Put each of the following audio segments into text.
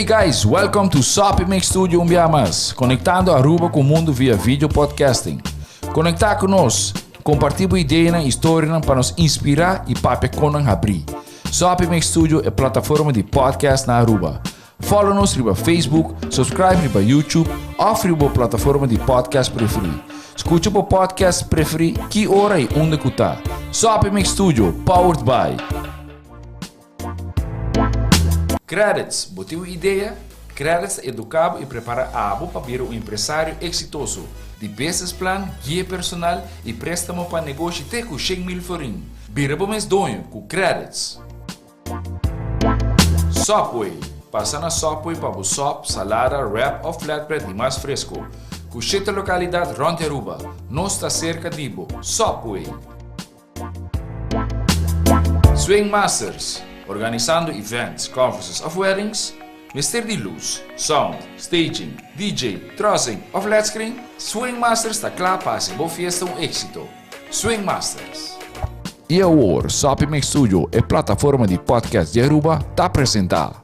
Hey guys, welcome to Sopi Mix Studio Umbiamas, conectando Aruba com o mundo via vídeo podcasting. Conectar conosco, compartilhar ideias e histórias para nos inspirar e para nos abrir. Sopi Mix Studio é plataforma de podcast na Aruba. Follow-nos no Facebook, subscribe no YouTube ou na plataforma de podcast preferida. Escute o podcast preferido que hora e onde está. Sopi Mix Studio, powered by Credits, botiu ideia? Credits educava e prepara a abo para vir um empresário exitoso. De business plan, guia personal e préstamo para negócio até com 100 mil forinhos. Vira bom mês donho com Credits. Subway. Passa na Subway para o sop, salada, wrap ou flatbread e mais fresco. Com 7 localidades rond Aruba. Nós está cerca de Ibo. Subway. Swing Masters. Organizando events, conferences of weddings, Mister de luz, sound, staging, DJ, trussing of LED screen, Swing Masters está claro para ser boa fiesta éxito. Swing Masters. E agora, Sopi Mix Studio é plataforma de podcast de Aruba, está apresentar.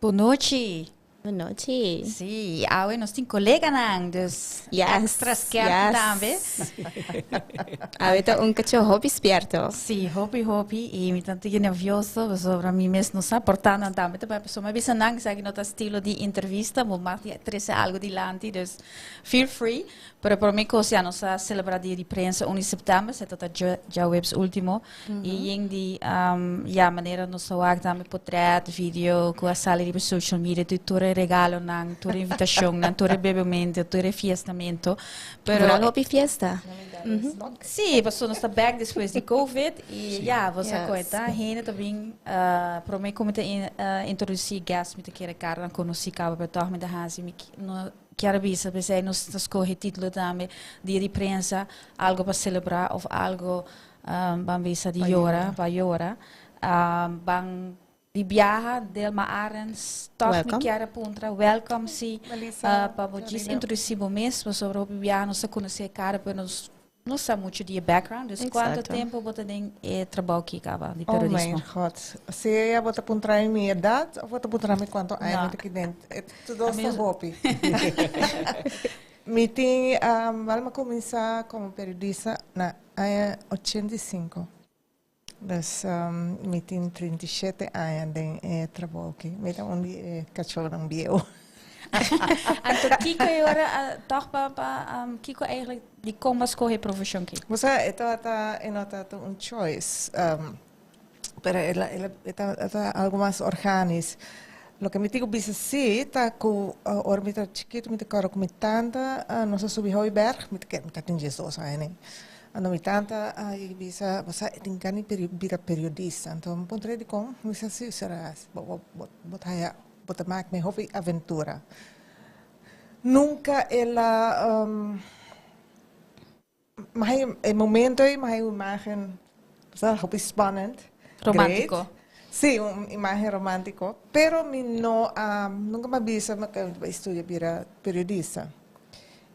Boa noite. Boa noite. Sim, hoje nós temos colega não, dus extra scherp também. Hoje é cachorro hobby esperto. Sim, hobby e me tanto nervioso, sobre mim mesmo não sabe portar também, para pessoa mas bisa não sei que não estilo de entrevista, mas trazer algo de lante, dus feel free. Para mim coisa nós a celebrar dia de prensa 1 de setembro, se tota já webs último e em de maneira nós a também portrait, vídeo, com a sala de social media, tudo regalo, não, tudo invitação, não, tudo bebimento, tudo fiestamento. Pero hobby fiesta. Sim, passou nossa back depois de Covid e você conta, ainda também para mim como te introduzir gas me te querer cara conheci cabo para tornar me da hasi me quero bisa pensei nos escolhe título também dia de prensa algo para celebrar ou algo bam bisa de hora para hora bang di biaha del Maarens toch me quero puntra welcome si para vocês introduzir o mês sobre o biaha nos conhecer cara para nos não sabe muito de background, dus quanto tempo você tem trabalho aqui, cara, de periodismo? Oh my God, se você apontar minha idade, ou você apontar quanto anos aqui dentro, é tudo só hobby. Me tem, vamos começar como periodista na 85. Dus me tem 37 anos de trabalho aqui. Me tem cachorro bio. Então, Kiko agora, toch para Kiko eigenlijk die como escolher profissão aqui? Você está choice, pero está algo mais orgânico. Lo que me digo bisa si está com orbita chiquito me te caro com tanta não se subi Hooiberg me te tem Jesus aí ando me tanta aí bisa você tem cani periodista então pontre de com me se será botar bota maak me hobby aventura. Nunca ela mas em momento aí mas imagem sabe hobby spannend Romântico. Sim, imagem romântico, pero me não nunca me avisa que estudar para periodista.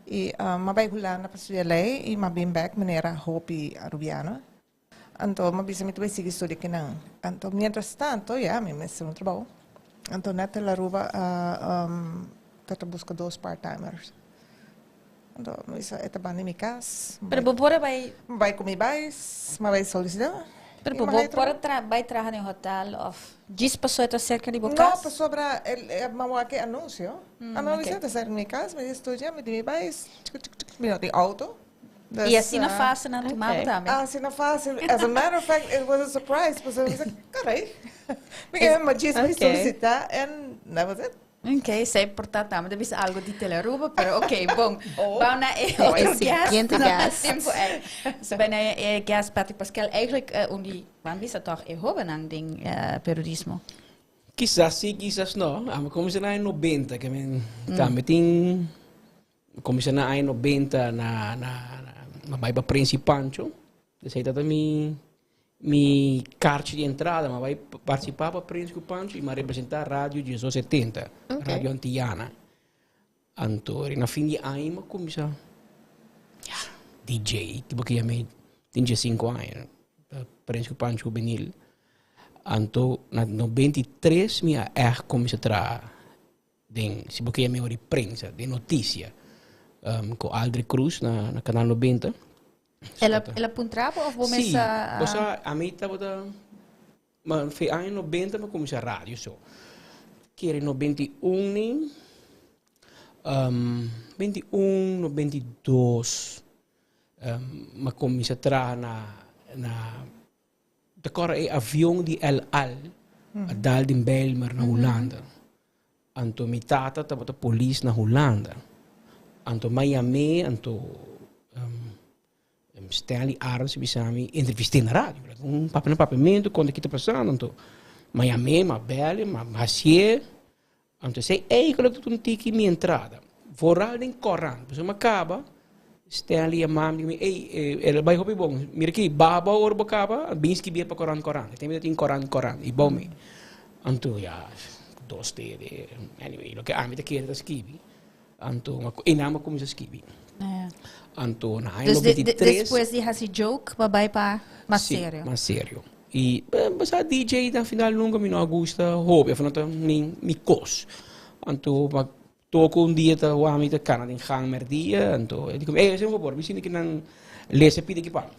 E me vai lá na estudar lei e me bem back maneira hobby arubiana. Então me avisa me vai seguir estudar que não. Então mientras tanto, me messo no trabalho. Então, neta la Aruba, tata busca 2 part-timers. Então, isso é também em minha casa. Pero bora vai comer mais, mas vai solicitar. Pero bora vai trabalhar em hotel of diz pessoa está cerca de boca. Não, pessoa para mamãe que anúncio. A mamãe está cerca de minha casa, mas estou já me dei mais, de auto. E assim não fácil na tomada também. Assim não fácil. As a matter of fact, it was a surprise. Porque eu disse, carai. Mas disse me solicitar e that was it. Ok, isso é importante também. Deve ser algo de Teleruba, pero ok, bom. Vamos na outro gas. Tempo é. So ben gas Patrick Pascal eigenlijk onde vamos bisa toch hoben aan ding periodismo. Quizás sí, quizás no. Comecei na 90, que também tem comecei na 90 na vai para Príncipe Pancho. Desse aí mi carte de entrada, mas vai participar para Príncipe Pancho e me representar a rádio 1970, rádio Antiana. Então, na fim de ano, comecei DJ, tipo que eu tinha 5 anos, Príncipe Pancho juvenil. Então, na 93, eu comecei a trabalhar, se porque eu me prensa, de notícia, com Aldri Cruz, na Canal 90. Ela puntrava ou você Sim, a mim estava mas foi ano 90 eu comecei a rádio só. Que era 91, 92, eu comecei a trabalhar na agora é avião de El Al, a dal de Belmer na Holanda. Então, minha tata estava a polícia na Holanda. Então, Miami, Stanley Arns, me entrevistei na rádio. Papamento, quando que está passando. Então, Miami, Mabel, Macier. Então, sei, eu coloquei um tique minha entrada. Voral em Coran. Depois, eu acaba. Stanley a mam ela vai roubar bom mira aqui baba or bocaba bins que bia para Coran tem Coran e bom me anto já dos de anyway lo que a mim que era esquivi anto inama como esquivi anto na ano 93 depois de esse joke vai para mais sério mais sério e mas a DJ na final nunca me não gosta hobby afinal me cos anto toco dia tá o amigo da Canadá em Hanmer dia, então eu digo, se um favor, me que não lese pide que para,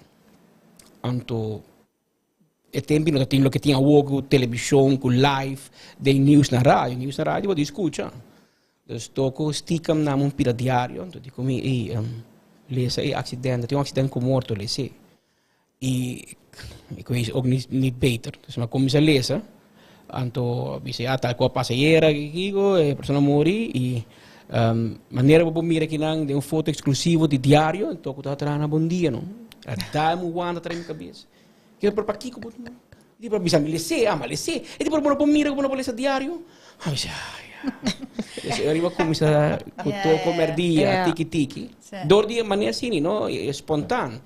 então é tempo não tem lo que tinha o televisão com live de news na rádio você escuta, então toco sticam na pira diário, então digo me lese acidente, tem acidente com morto lese e com isso nem beter, então eu comecei a lese. Anto bisa tal ko passageira gigo persona mori e maneira para mira que não de foto exclusivo de diário então que tá na bom dia não dá mu wanda tra minha cabeça que para aqui ko di para bisa me lese lese e di para mira ko na diário bisa eu arriva começar com toco merdia tiki dor dia maneira assim não espontâneo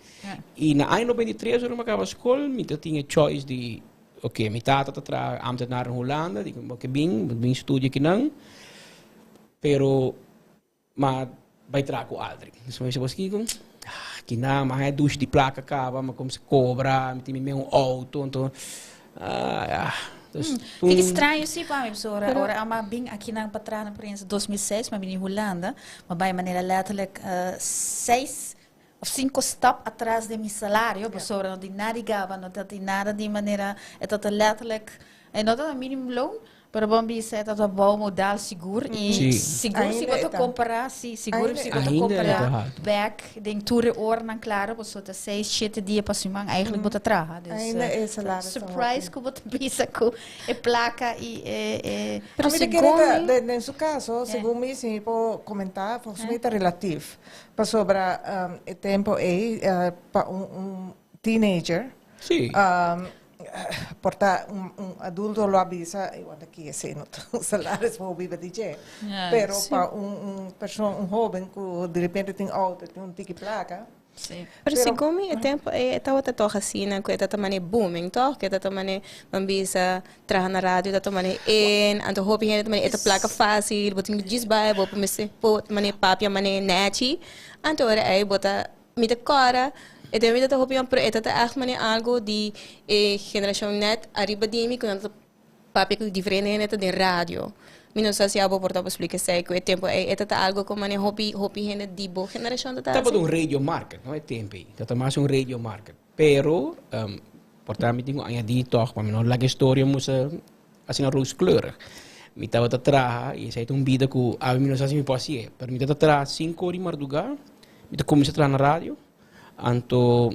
e na ano 93 eu acaba escola me tinha choice de oké, mijn tata tra ambtenaar in Holanda, die ik bin studie que não, pero maar bij trago aldrig. Dus we was kijken, que não, mas é douche de placa acaba, mas como se cobra, me tem um auto, então Fica estranho sim para mim, pessoa. Ora, eu vim aqui na Patrana Prensa 2006, mas vim em Holanda, mas vai maneira letterlijk 6 of 5 stap atrás de mijn salario, pessoa não tem nada ligava, não tem nada de maneira, é tudo letterlijk, é não é minimumloon, para bom bisa é tudo bom modal seguro e seguro se você comprar, seguro se você comprar back, den tour oor na claro, pessoa tá 6, 7 dias para cima, eigenlijk bota traga, dus surprise que bota bisa com é placa e pero segundo em seu caso, segundo me se pode comentar, foi muito relativo. Para sobre o tempo para teenager. Sim. Porta adulto lo avisa igual aqui assim no salário vou viver DJ pero para pessoa jovem que de repente tem auto tem ticket placa sim. Pero segundo o tempo estava toda assim que está também booming toch que está também ambisa trabalhar na rádio está também então hope que também esta placa fácil botar disbai botar também papi também net então aí botar me decora e também está hope que está também algo de geração net arriba de mim quando papi que diferente net de rádio não sei se eu vou portar para explicar sei que o tempo está algo como né hope gente de boa geração está tá um radio market não é tempo tá mais um radio market pero portar me tenho añadir toch para não larga história musa assim roos kleurig me estava atrás e sei um vida que a mim não sei se me pode pero me estava atrás 5 horas de madrugada me comecei a trabalhar na rádio anto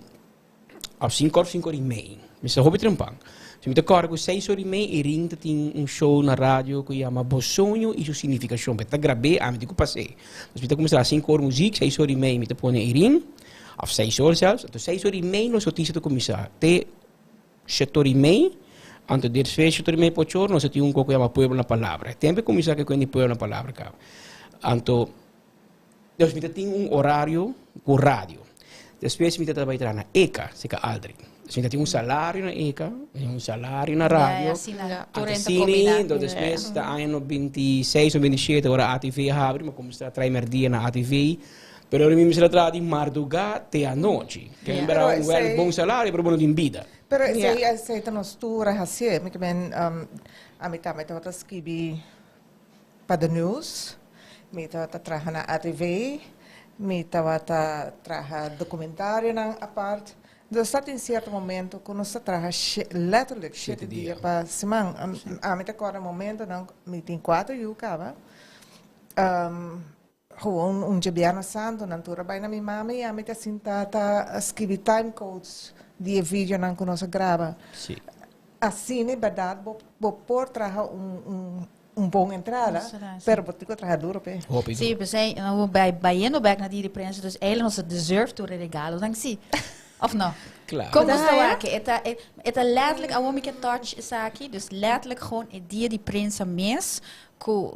a 5 horas e meia me se hobby trampang se me tocar com 6 horas e meia e ring tem show na rádio que chama Bosonho e isso significa show eu gravei a me digo passei mas me começar a 5 horas música 6 horas e meia me põe e ring a 6 horas zelfs então 6 horas e meia nós notícia de começar até 7 horas e meia Anto dir fecho tu me pochor, no se ti un coco llama pueblo na palavra. Tempo começar que quando pueblo na palavra cá. Anto Deus me tem horário com rádio. Depois me trabalhar na ECA, se que aldri. Depois tem salário na ECA, salário na rádio. Então depois está ano 26 ou 27 hora ATV abre, mas como está treinar dia na ATV, pero eu me será de madrugada até a noite. Que é um bom salário, pero bom de vida. Pero se aceita nos tour hasie, me ben a mim também tá escrevi para the news, me tá trabalhando na ATV, me tá trabalhando documentário na apart. Então está em certo momento quando está trabalhando letterlijk 7 dias para semana. A mim tá agora momento não me tem 4 dias acaba. Gewoon dia santo, na tour vai na minha mãe, a mim tá sentada escrever time codes de vídeo não conosco grava. Sim. Assim, na verdade, vou por trazer bom entrada, pero vou ter que trazer duro, pe. Sim, we zijn bij na die prensa, dus eigenlijk ons deserve door de regalo, dan zie. Of não? Claro. Como está aqui? Eta letterlijk, a homem que touch is aqui, dus letterlijk gewoon het dia die prensa mês, que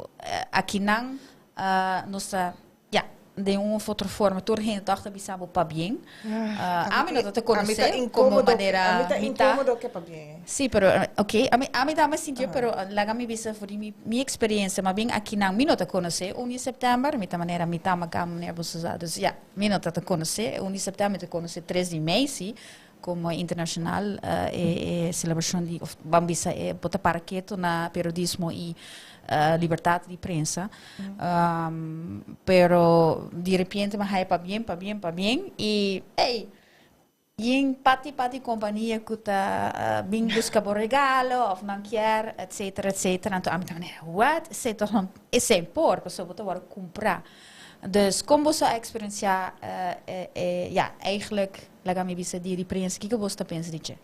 aqui não, nossa, ja, de fotoforma, door heen dacht dat bisabo pa bien. A mim não te conhecer como maneira. A mim tá incômodo que pa bien. Sim, pero ok, a mim dá mais sentido, pero lá me bisa for minha experiência, mas bem aqui não me não te conhecer, 1 de setembro, me tá maneira me tá magam nervosa, dus ja, me não te conhecer, 1 de setembro te conhecer 3 de mês, como internacional celebração de bambisa bota paraqueto na periodismo e liberdade de prensa, pero de repente me hai pa bien e ei em pati companhia que tá bem busca por regalo of não quer etc então a mim também what sei toch é impor pessoa botar agora comprar. Dus como você experienciar ja eigenlijk laga me bisa die prensa que você pensa disso?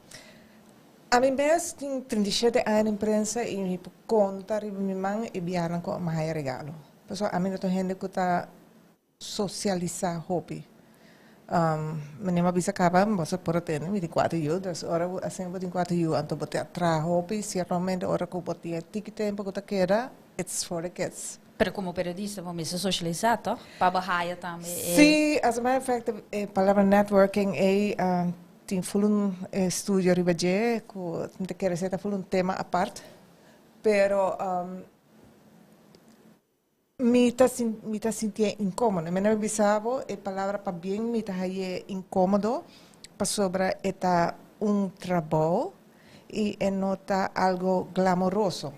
A mim mesmo tem 37 anos em prensa e me conta e minha mãe e viaram com mais regalo. Pessoal, a mim não tem gente que tá socializar hobby. Menina bisa acaba, você pode ter, me tem 4 anos, ora assim vou ter 4 anos, então vou ter tra hobby, certamente ora que vou ter tique tempo que tá queda, it's for the kids. Pero como periodista, vamos socializar, toch? Para bahia também. Sim, as a matter of fact, a palavra networking tem um estúdio ribaje, que não quer dizer que um tema à parte, pero me tá sentindo incômodo. Me não bisabo, a palavra para bem me tá incômodo, para sobre eta trabalho e nota algo glamouroso,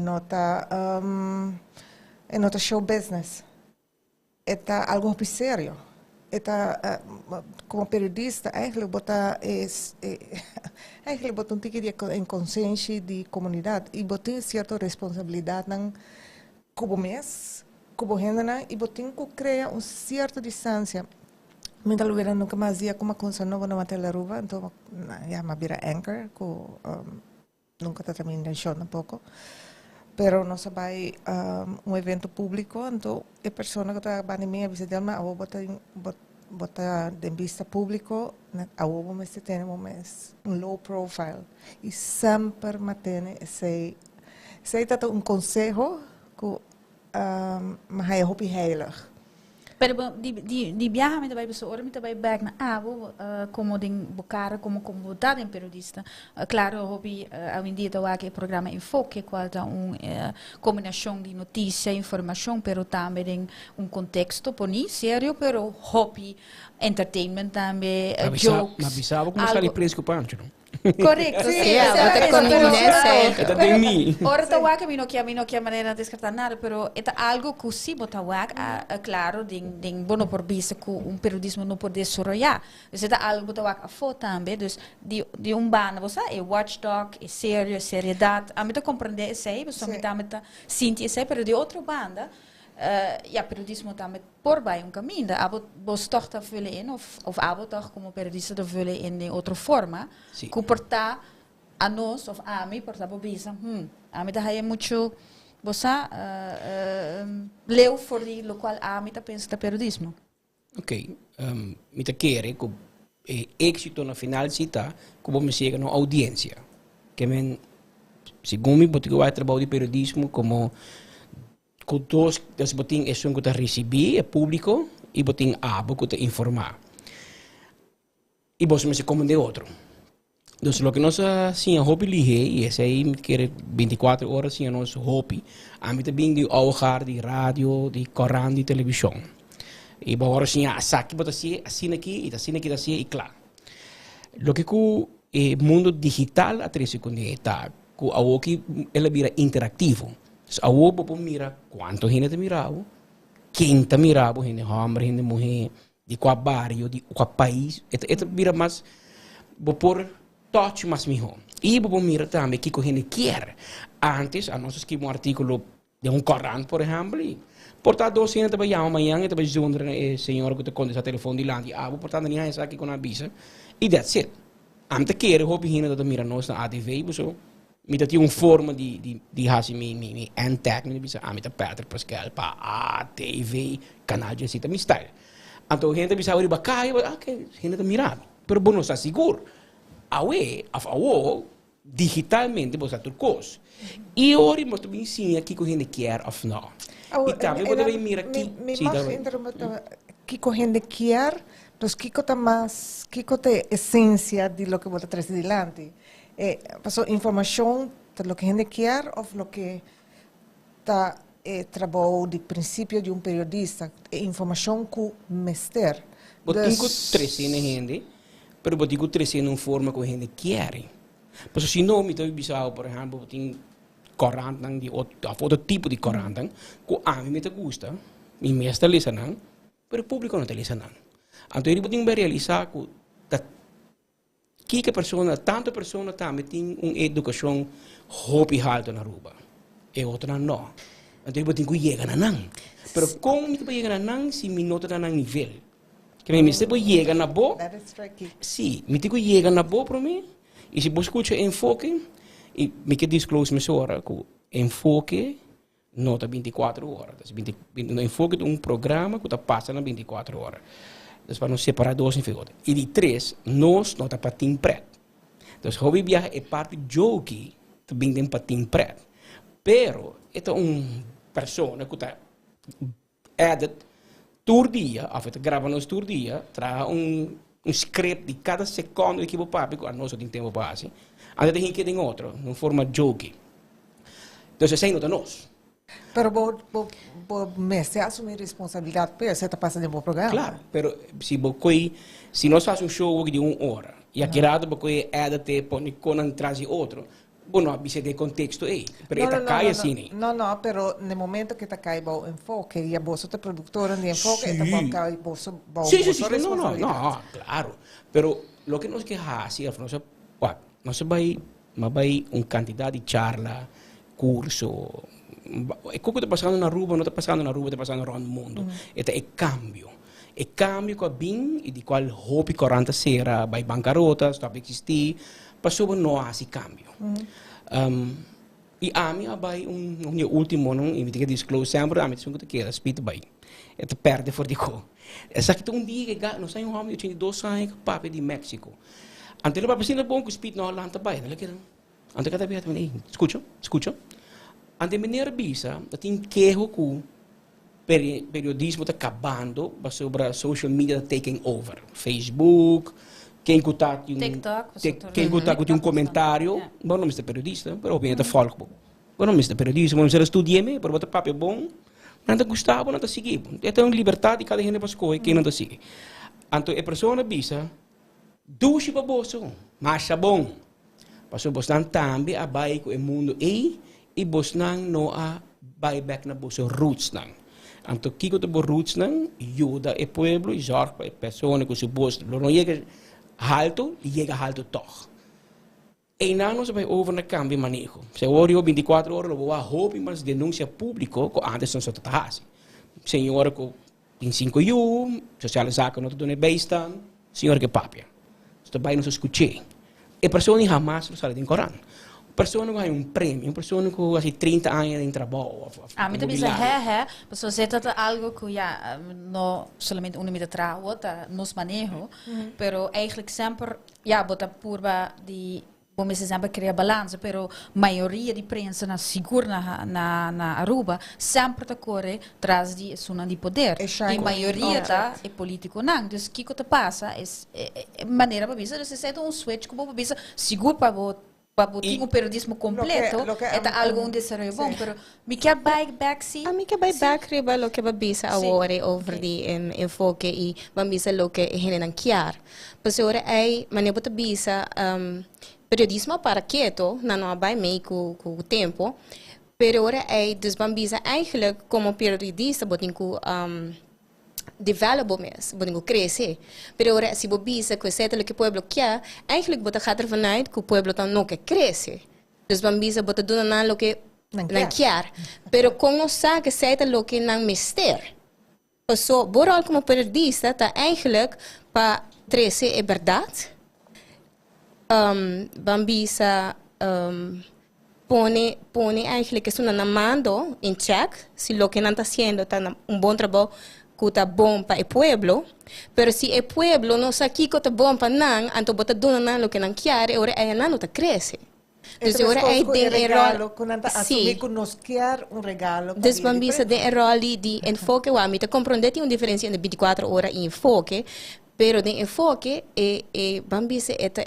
nota show business. Eta algo sério. Eta como periodista eigenlijk bota tique de consciência de comunidade e bota certa responsabilidade nan como mês, como renda e bota que cria certa distância. Me dá lugar nunca mais ia como coisa nova na tela ruva, então já me vira anchor, que nunca tá também na show um pouco. Pero não sabe evento público, então a pessoa que está na minha visita, mas eu botar de vista público, eu vou ter low profile e sempre manter esse é conselho que mas é hobby heilig. Pero die viajamento vai pessoa, ora me também back na como den bocara como votar em periodista. Claro, hobby ao em dia que programa enfoque qual dá combinação de notícia, informação, pero também tem contexto poni sério, pero hobby entertainment também jokes. Mas bisabo como está ali preso com o Pancho, não? Correcto, sí, Esta de mim. Ora tá waka mi no que maneira de descartar nada, pero é algo que se bota waka, claro, den bono por vista que periodismo não pode desarrollar. Dus é algo bota waka foto também, dus de banda, você é watchdog, é sério, seriedade. A mim tá compreender isso aí, você me tá sentir isso aí, pero de outra banda, periodismo também por bij caminho. Você toch te vullen in, of abo toch como periodista te vullen in outra forma, que portar a nós, of a mim, portar por bisa, a mim tá aí muito, você leu for die local a mim tá pensa periodismo. Ok, me tá querer que êxito na final cita, como me chega na audiência. que men, segundo mim, botigo vai trabalhar de periodismo como com dois botin é som que tá receber é público e botin abo que tá informar. E você me se como de outro. Então, lo que nós assim a hobby lihe e esse aí que 24 horas assim nós hobby, a mim também de ouvir de rádio, de corrente, de televisão. E agora assim, saque bota assim aqui e claro. Lo que o mundo digital a 3 segundos está, que a que ela vira interativo. A o mira quanto gente mirava, quem tá mirava, gente homem, gente mulher, de qual barrio, de qual país, eta vira mais por touch mais melhor. E mira também que a gente quer. Antes, a nós escrevemos um artigo de um corante, por exemplo, portanto, dois anos trabalhar amanhã, e trabalhar junto com o senhor que te conta o telefone de lá, e portanto, ninguém está aqui com a visa. E that's it. Antes que eu hobby gente que mira nós na ADV, so, me tinha uma forma de fazer me antag, me bisa, me Patrick Pascal para ATV, canal de cita, me style. Então, a gente bisa ori bacai, que gente que mira, pero bom não está seguro. Awe, digitalmente, você turcos. E hoje, nós também sim aqui que a gente quer ou não. E também você mira aqui. Me imagino que a gente quer, mas que está mais, que é a essência de lo que você traz adelante. Passou informação de lo que a gente quer ou lo que está trabalho de princípio de um periodista, informação que mester. Botico 13 na gente, pero botico 13 numa forma que a gente quer. Porque se não, me estou bisao, por exemplo, botico corante de outro tipo de corante, que a mim me gusta, me está listenando, pero o público não está listenando. Então, eu botico realizar que a pessoa, tanta pessoa também tem uma educação hobby alta na rua. E outra não. Então, eu tenho que chegar na não. Mas como eu chegar na não, se me nota na nível? Que me se pode chegar na boa? Sim, me tenho que chegar na boa para mim. E se você escuta enfoque, e me quer disclose me hora que enfoque nota 24 horas. Enfoque de um programa que está passando na 24 horas. Dus para nos separar dois em figura. E de três, nós não está patim preto. Dus hobby viaja é parte jogue, também tem patim preto. Pero, esta é uma pessoa que está edit todo dia, ou está gravando todo dia, traz script de cada segundo que o papi, a nós tem tempo base, até tem que tem outro, em forma jogue. Então, esse é nós. Pero você assume responsabilidade porque você está passando um programa. Claro, pero se nós fazemos show de 1 hora e aqui lado você edita põe com traz outro, bom, não precisa de contexto aí, pero está cai assim. Não, pero no momento que está cai o enfoque e a bolsa da produtora de enfoque, está bom cai bolsa não, claro, pero lo que nós que fazer, nós vai quantidade de charla, curso. E como está passando na rua, não está passando na rua, está passando no mundo. É cambio. É cambio que bem e de qual hobby 40 será, vai bancarrota, está a existir, passou não há esse cambio. E a mim vai último, não, e me tem que disclose sempre, a mim tem que querer, speed by. É te perde for de co. Essa aqui um dia que nós saímos homem, eu tinha 2 anos, papo de México. Antes ele vai bom que speed não Atlanta vai, não é que antes cada vez escuta. Ante maneira bisa, tem queijo que o periodismo está acabando sobre a social media taking over. Facebook, quem está com um comentário, bom, não é periodista, mas obviamente é folco. Bom, não é periodista, mas ele estudia, mas o papel é bom, não está gostado, não está seguindo. É uma liberdade de cada gente para escolher quem não está seguindo. Então, a pessoa bisa, duche para bolso, mas é bom. Passou bastante também a bair com o mundo e bos nang no a buyback na bos roots nang. Anto kiko te bos roots nang, ajuda e pueblo, e zorg para pessoa que se bos não chega alto e chega alto toch. E não nos vai over na cambio manejo. Se hoje 24 horas lo vou a hobby mas denúncia público que antes não se tratava. Senhora que tem 5 anos, socialização não te dona beistan, senhora que papia. Estou bem não se escutei. E pessoa jamais não sabe de Corão. Pessoa que ganha prêmio, pessoa que tem 30 anos de trabalho. Me também pessoa trata algo que não somente uma medida trabalho, nos manejo, pero eigenlijk sempre bota purba de Bom, sempre cria balança, pero maioria de prensa na segura na Aruba sempre tá corre traz de zona de poder. E maioria tá é político não. Então, que te passa é maneira para bisa, você sai switch que para bisa seguro para botar um periodismo completo, é algo onde será bom, pero me quer back sim. A mim que vai back riba lo que vai bisa agora over de enfoque e vai bisa lo que é generanciar. Pois agora é maneira para bisa periodismo para quieto, não vai meio com o tempo, pero agora é desbambisa eigenlijk como periodista, botem com develop mesmo, botem com crescer, pero agora se bobisa com esse que o pueblo quer, eigenlijk bota gaat ervan uit que o pueblo não quer crescer, desbambisa bota dona não lo que não quer, pero como sabe que esse lo que não mister, so boral como periodista tá eigenlijk para crescer é verdade. Bambisa pone eigenlijk isso na mando em check se lo que não está sendo está bom trabalho que está bom para o pueblo, pero se o pueblo não sabe que está bom para não, então bota dona não lo que não quer, agora é não está cresce. Então agora é de regalo, quando assumir que nos quer regalo. Desbambisa de rol de enfoque, o amigo compreende uma diferença entre 24 horas e enfoque. Pero de enfoque bambisa é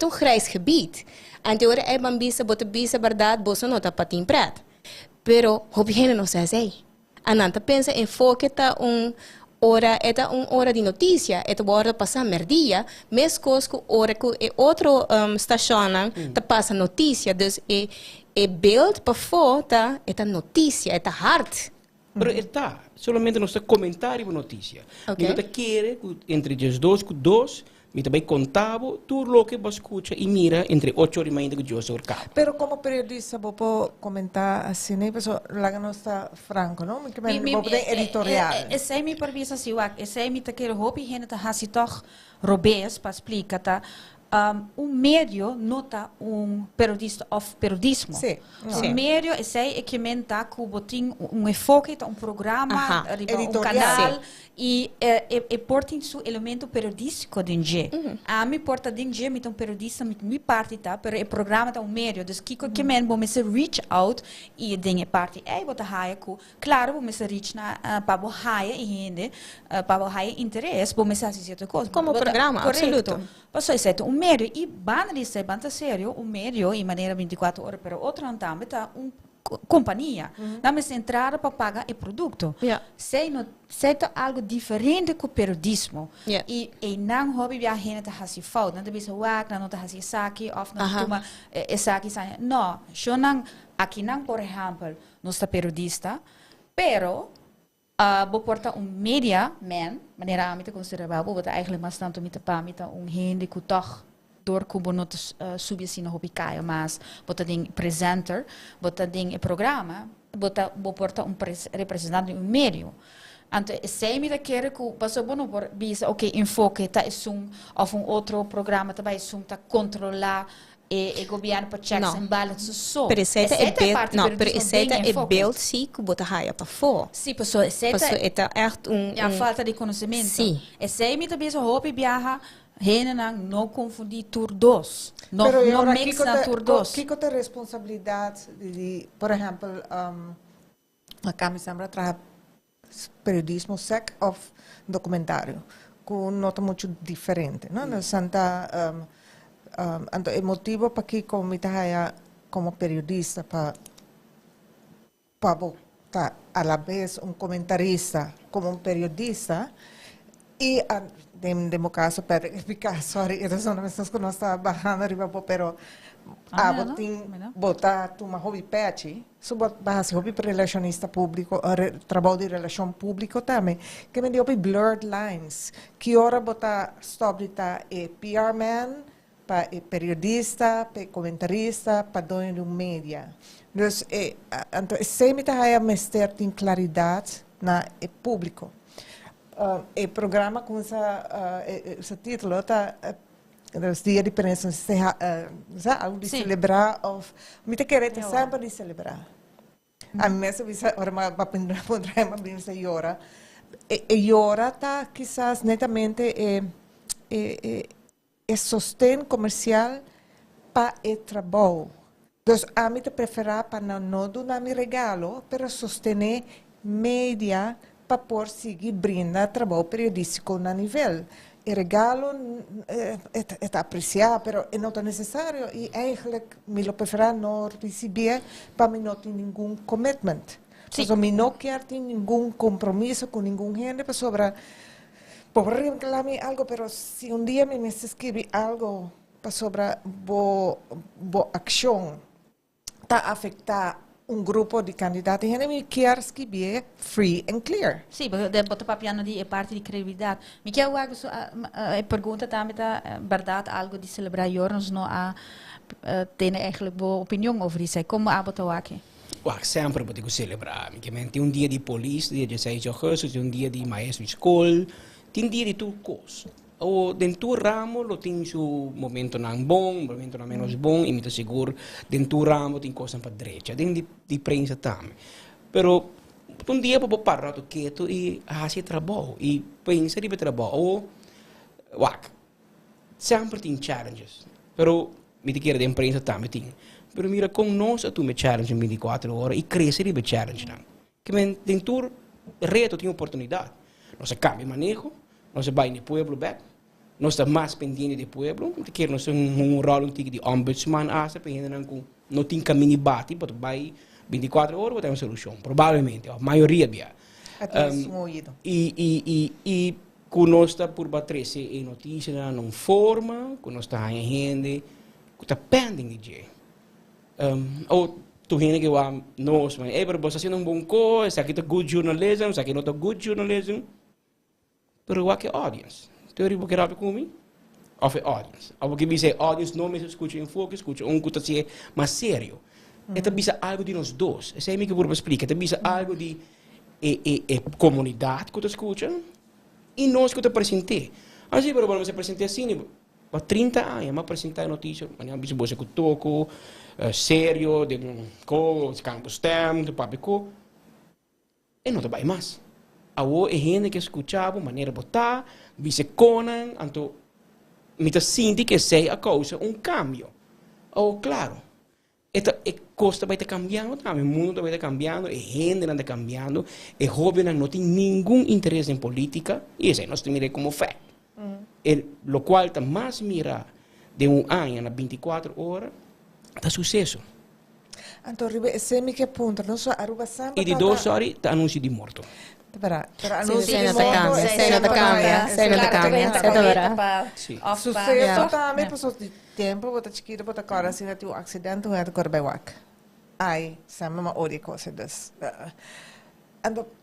um grijs gebied. Anteora é bambisa, bota bisa verdade, bossa não tá patim prato. Pero hobby não se assim. Ananta pensa enfoque tá hora de notícia, é hora de passar merdia, mesmo que hora que é outro estação tá passa notícia, dus é beeld para fora é notícia, é hard. Pero está, solamente nos comentário e notícia. Okay. Me quer entre os dois, me também contava tudo o que você escuta e mira entre 8 horas e meia que eu sou cabo. Pero como periodista, vou comentar assim, né? Pessoal, lá não está franco, não? Que vou poder editorial. Esse me permite assim, esse me tá querendo hobby, gente tá assim toch robês para explicar, tá? Medio nota periodista of periodismo. Sim. Medio é que menta que botin enfoque, um programa, canal e porta su elemento periodístico dinge. A mim porta dinge, me periodista me parte tá, pero o programa tá medio, dus que men bom me se reach out e dinge parte. Bota haia ku, claro, bom me se reach na para bo haia e rende, para bo haia interesse, bom me se assistir coisa. Como programa, absoluto. Passou isso medio e banalista banta sério medio em maneira 24 horas para outro antame tá companhia dá-me entrada para pagar o produto sei tá algo diferente com o periodismo e não hobby via gente tá assim falta não deve ser não tá assim saque of não toma saque não aqui não por exemplo não está periodista pero vou portar media man maneira a mim te considerar vou botar eigenlijk mais tanto mita gente que toch door como notas subir assim no hobby caia mas bota ding presenter bota ding programa bota porta representante meio então se me da quer que passou bom por bisa ok enfoque tá of outro programa também tá controlar e governo para checks and balances so pero essa é beeld sim que bota raia para fora sim pessoal essa é echt a falta de conhecimento sim esse me da bisa hobby viaja não confundir tur 2. Não mixa tur 2. Que tem responsabilidade de, por exemplo, a Cami sempre traz periodismo sec of documentário, com nota muito diferente, não? No Santa, então é motivo para que como periodista para botar a la vez comentarista como periodista e de meu caso, sorry, eu não me estou não está bajando arriba, pero botar uma hobby patch, sobre hobby relacionista público, trabalho de relação público também, que me deu blurred lines, que hora botar stop é PR man, para periodista, para comentarista, para dono de mídia. Então, sempre está a mestre tem claridade na público. O programa com esse título está os dias de prensa algo de celebrar ou me te querer sempre de celebrar a mim mesmo ora para pondremos bem essa hora e hora tá quizás netamente sostén comercial para o trabalho. Então, a mim te preferar para não dar me regalo, para sostener mídia para por seguir brindar trabalho periodístico na nível. O regalo é apreciado, mas não é necessário e eigenlijk me lo preferar não receber para mim não ter nenhum commitment. Então, me não quero ter nenhum compromisso com nenhum gente para sobre por reclamar algo, mas se dia me escreve algo para sobre boa ação, está afetar grupo de candidatos, e me quer escrever free and clear. Sim, de botar papiano de parte de credibilidade. Me quer algo pergunta também verdade algo de celebrar jornals não há tem eigenlijk boa opinião over isso. Como a botar aqui? Sempre moet celebrar. Men tem dia de polícia, dia de 6 de agosto, tem dia de maestro de escola, tem dia de tudo coisa. O dentro ramo lo tem su momento não bom, momento não menos bom, e me seguro dentro ramo tem coisa para direita, tem de prensa também. Pero dia para parar tu quieto e fazer trabalho e pensar de trabalho. Sempre tem challenges, pero me te quero de imprensa também tem. Pero mira com nós tu me challenge em 24 horas e crescer de challenge não. Que men dentro reto tem oportunidade. Nós cambia manejo. Nós vai no pueblo back. Nós estamos mais pendentes do pueblo. Porque nós temos rol de ombudsman. Não tem caminho bate. Mas vai 24 horas vai ter uma solução. Provavelmente. A maioria via. E com nós está por bater em notícia não forma. Com nós está em gente. Está pending de ou tu gente que vai nós. Mas você está fazendo bom coisa. Isso aqui está good journalism. Isso aqui não está good journalism. Pero o que é audience? Teoria porque era comigo? Ou é audience? Ou porque você audience não me escuta em foco, escuta que está se mais sério. É também algo de nós dois. Essa é a minha que eu vou explicar. É também algo de comunidade que tu escuta e nós que tu apresentei. Assim, pero você apresentei assim, há 30 anos, eu apresentei notícia, mas você que toco, sério, de campus STEM, de papico, e não vai mais. Awo é gente que escutava maneira botar, vice conan, então me tá sentindo que sei a causa cambio. Claro, esta costa vai estar cambiando também, o mundo vai estar cambiando, a gente está cambiando, e jovens não tem nenhum interesse em política, e isso nós temos como fact. O qual está mais mira de ano a 24 horas, está sucesso. Então, esse é o que ponto, não só Aruba sempre. E de 2 horas está anúncio de morto. Pero Cena cambia. Sucesso também, pessoas de tempo, bota chiquito, bota cara, assim, tu acidente, tu corre bem wak. Ai, sempre uma outra coisa das.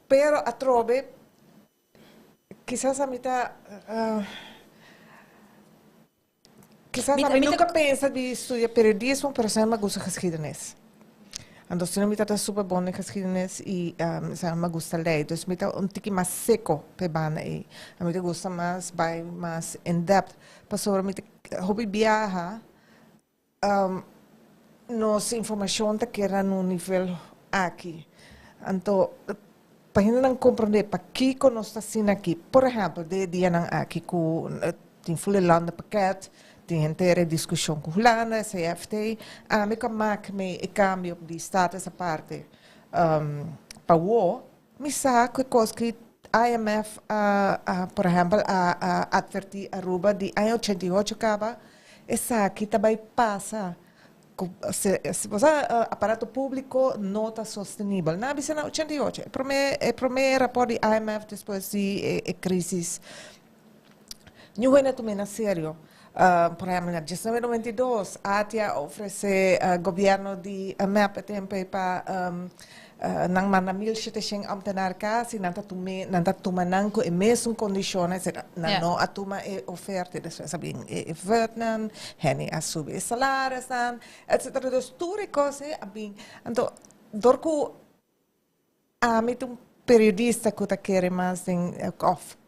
Pero a trobe, quizás a mim tá, quizás a mim nunca pensa de estudar periodismo, pero sempre gosta de geschiedenis. Então, se não me está super bom na geschiedenis e me gusta ler, então me está tique mais seco pebana e a mim gosta mais in depth, para sobre me hobby viaja, nos informação que era no nível aqui, então para gente não compreender para que nós está sendo aqui, por exemplo, de dia não aqui com tem full lande pakket. Die hele discussie com Holanda, CFT, me kan maken met een cambio op die status aparte. Para o, me sabe que IMF, por exemplo, advertir a Aruba de ano 88 acaba, essa aqui também passa. Se você aparato público não está sostenível, na visão 88, o primeiro rapport de IMF depois de crise, não é também sério. Por exemplo, em 1992, a ATIA oferece governo de MEP tempo para nang mana 1.700 ambtenaar kasi nanta tumanang ko mesmo condições não atuma oferta de sabe Vietnam heni asube salários etc. Dus tudo coisa abin então dorco a mim periodista que tá quer mais em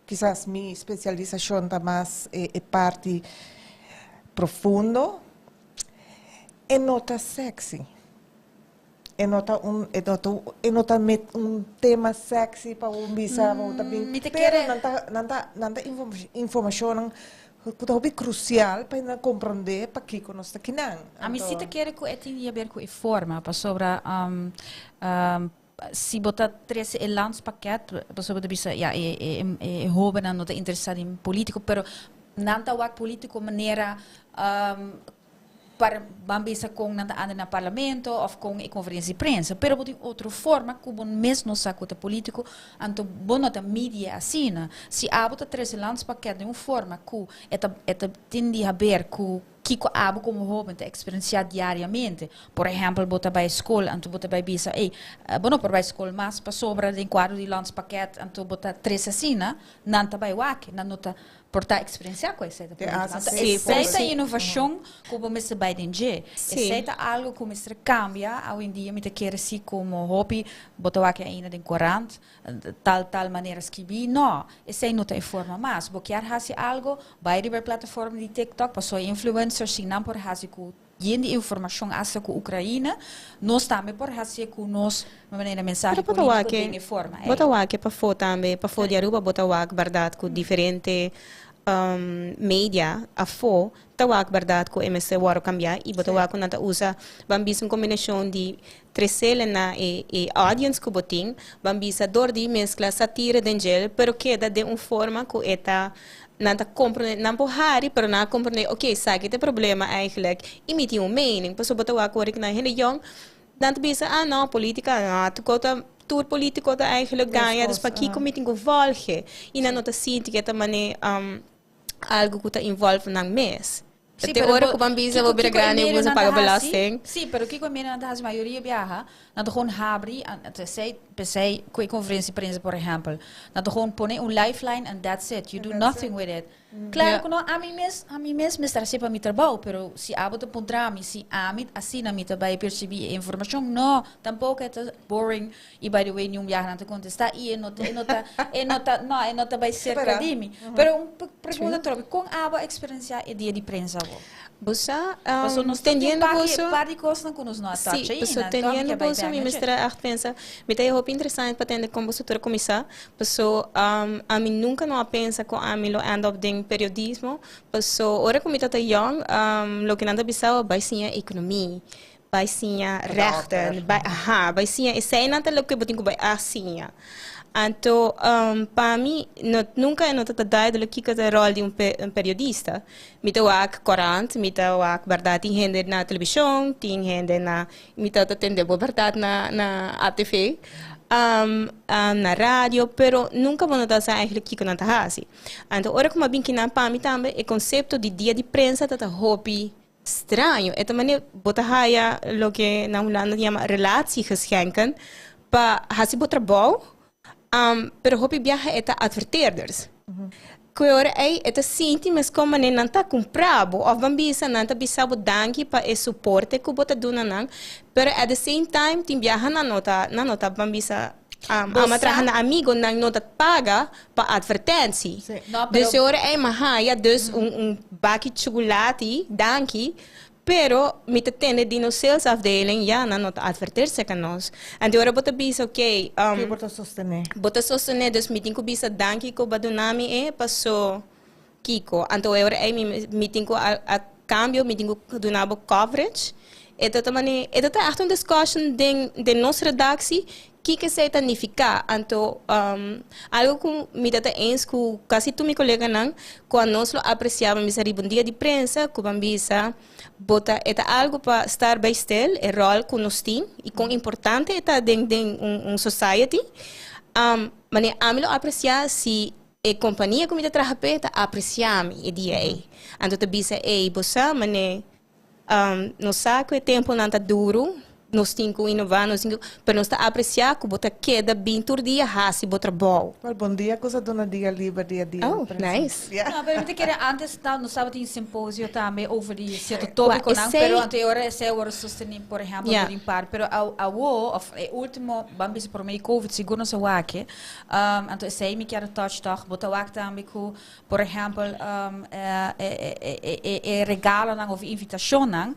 quizás minha especialização tá mais parte profundo e nota sexy. E nota tema sexy para bisa mo também. Pero nanta informação é crucial para compreender para que nós está aqui não. A mim se te quer que é tinha a ver com a forma, para sobre se botar 13 landspakket, para sobre bisa ja é hoben não está interessado em político, pero não está o político maneira para bambisa com nada anda na parlamento ou com a conferência de imprensa, pero de outra forma como mesmo no saco de político, anto bono da mídia assina, se abota 13 landspakket de uma forma que eta tende a ver que Kiko abo como hobby te experienciar diariamente. Por exemplo, bota bij school, anto bota bij bisa, bono por bij school, mas pa sobra de quadro de landspakket, anto bota 3 assina, nanta bij wake, nanta portar experienciar com essa essa inovação como mestre by DNG essa algo como mestre cambia ao em dia me te quer assim como hobby botar aqui ainda de 40 tal maneira escrever não essa não tem forma mas boquear hasi algo by river plataforma de TikTok passou influencers sim não por hasi com e de informação essa com Ucrânia nós também por hasi com nós uma maneira mensagem política de forma botar aqui para fora também para fora de Aruba botar aqui verdade com diferente media a fo tawak verdade que o MSC waro cambiar e botar que nada usa bambis uma combinação de trecele na e audience que botin bambis a dor de mescla satira dengel pero queda de uma forma que eta nada compreende não porrari pero não compreende ok sabe que problema eigenlijk emitir mening passo botar que que na hele young dan bisa não política tu cota tour político da eigenlijk ganha dus para que committee volge e na nota sinti que também algo que está envolve na mês. Até hora que o bambisa vai vir grande e você paga belasting. Sim, pero que como na das maioria viaja, na do gewoon habri, até sei, pensei, com conferência de imprensa, por exemplo, na do gewoon põe lifeline and that's it. You do nothing with it. Claro que não, a mim mesmo me estar sempre a mi trabalho, pero se abo te pontrami, se a mim assim na mi trabalho perceber informação, não, tampouco é boring e by the way nenhum viaja não te contestar e não vai ser de mim. Pero pergunta troca, com abo experiencia e dia de prensa Bosa, teniendo boso, pari coisa que nos não atacha. Sim, pessoa teniendo boso, me mestra a pensa, me tem roupa interessante para ter como você começar, pessoa a mim nunca não pensa com a mim lo end up em periodismo, pessoa ora como está young, lo que nada bisau vai sim a economia. Vai sim a rechten, vai sim a essa é nada lo que botinho vai assim. Então, para mim, nunca é notado do que é o rol de periodista. Me deu a 40, me deu a verdade, tem gente na televisão, tem gente na... Me deu a atender a verdade na ATV, na rádio, pero nunca vou notar eigenlijk que não está assim. Então, hora como eu vim aqui na para mim também, o conceito de dia de prensa está hobby estranho. É também botar raia, o que na Holanda chama relatiegeschenken, para fazer o trabalho, pero hobby viaja é adverteerders. Que ora é sinti mas como nem não tá comprado ou bambisa não tá bisabo danki para o suporte que bota duna não, pero at the same time tem viaja na nota bambisa ama traha na amigo na nota paga para advertência. Dus ora é mahaya dus baki de chocolate danki pero me tende de no sales afdeling ja na nota adverteer kan nós. Então ora bota bisa ok. Bota sostener. Bota sostener dus meeting ko bisa danki ko badunami passou kiko. Então ora é meeting ko a cambio meeting ko dunabo coverage. Então também tá echt discussion de nossa redação que se significa então algo que me dá eens que quase tu meu colega não quando nós lo apreciava me seria bom dia de prensa que bambisa bota algo para estar bem stel é rol que nós tem e com importante é dentro society mas a mim lo apreciar se a companhia que me trabalha tá apreciar-me e dia então te bisa bossa mas no saco é tempo não tá duro nós temos que inovar, mas nós está a apreciar que bota queda bem todo dia, hasi bota bom. Bom dia, coisa dona dia livre dia. Oh, nice. Não, mas eu queria antes não sábado tinha simpósio também over de certo tópico, não, pero anterior esse hora sostener, por exemplo, de par, pero a último bambis por meio COVID seguro não se wake, então sei me quero touch toch, bota wake também que, por exemplo, regalo não ou invitação não,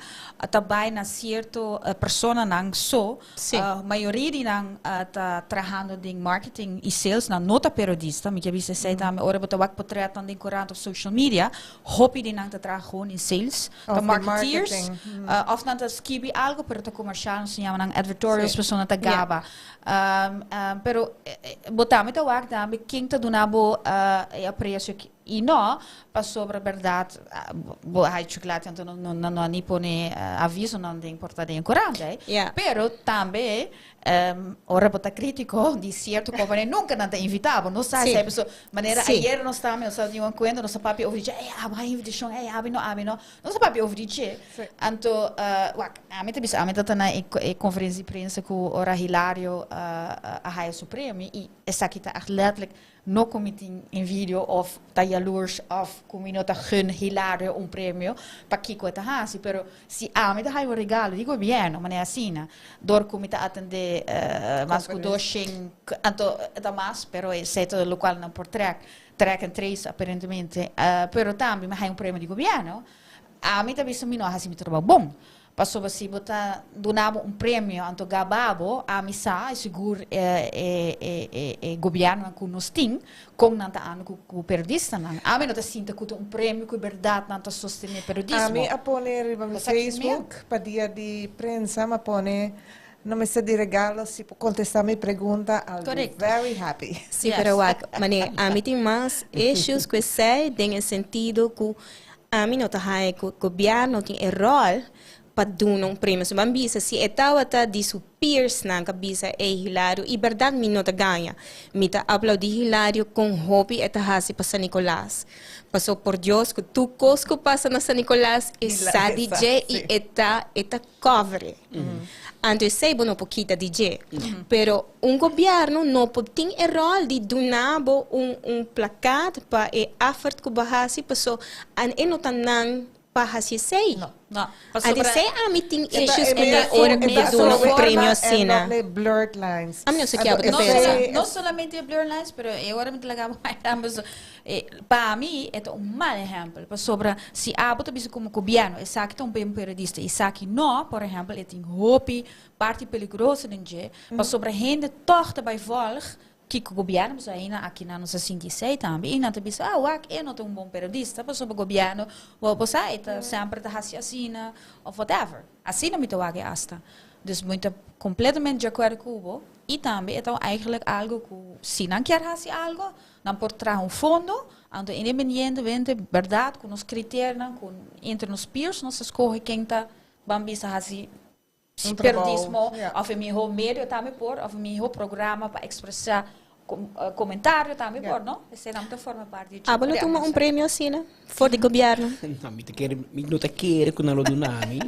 também na certo persona nang so, Sim. maioria di nang tá trabajando em marketing e sales na nota periodista, me que você sei também, ora botar wak portret de corante of social media, hopi di nang tá trabalhando em sales, Of tá the marketeers, marketing. of nang tá skibi algo, pero tá comercial, se chama nang editorials, Sim. pessoa tá gaba. Pero botamos tá wak também, quem tá donando a preço e não, para sobre a verdade, a chocolate então não nem põe aviso não tem importância em corante, Yeah. pero também ora bota crítico de certo companhia nunca não te invitava, não sabe Sim. se a pessoa maneira Sim. ayer nós estávamos eu só de um encontro nós papi ouvir dizer a invitação abi não nós papi ouvir dizer então a mim também a mim tá na conferência de imprensa com ora Hilário a Raia Supremo e essa aqui tá letterlijk no committee in vídeo of tá jaloers of como não tá gun Hilário prêmio para Kiko eta hasi pero se a mim tá um regalo digo bem mas é assim dor como tá atender mas com doxing então tá mais pero é certo local não por track and trace aparentemente pero também mas é prêmio de governo a mim também me não hasi me trabalho bom passou assim botar donava prêmio anto gababo a missa seguro governo com nós tem com nanta ano com periodista não a mim não tá sinta com prêmio com verdade nanta sostener periodismo A mim apone no Facebook para dia de prensa me pone não me sei de regalo se contestar minha pergunta I'll be very happy. Sim, Yes. pero mané, a mim tem mais issues que sei, tem sentido que a mim não tá aí que o governo tem rol para dar prêmio. Se man bisa se etawa ta di su peers na kabisa Hilário e verdade mi não tá ganha. Mi tá aplaudir Hilário com hobby eta hasi para San Nicolás. Passou por Deus que tu cosco passa na San Nicolás e sa DJ e eta cover. Antes sei bono pouquita DJ, pero governo não pode ter o rol de donar placat para afert que bahasi passou an enotanan bahasi sei. não Ade sei a meeting issues Esta- e esta- ora esta me dá forma prêmio é cena. não blurred lines. A mim não sei que Então, é não, outra não solamente blur lines, pero eu ahora me trago mais para mim é um mau exemplo sobre se a bota bisa como governo exacto bem periodista e sabe não por exemplo é tem hopi parte perigosa ninge para sobre gente torta by volg que o governo mas ainda aqui na nossa 56 também e não te bisa eu não tenho bom periodista para sobre o governo vou passar eta sempre da raciocina ou whatever assim não me tô aqui hasta dus muito completamente de acordo com o e também então eigenlijk algo que se não quer fazer algo não pode trazer fundo então independentemente verdade com os critérios com entre os peers nós escolhe quem está bambisa fazer periodismo yeah. of meu meio também por of meu programa para expressar comentário também por não essa é uma forma parte de Não toma prêmio cena for de governo. Não, me não te quer que não lo dunami.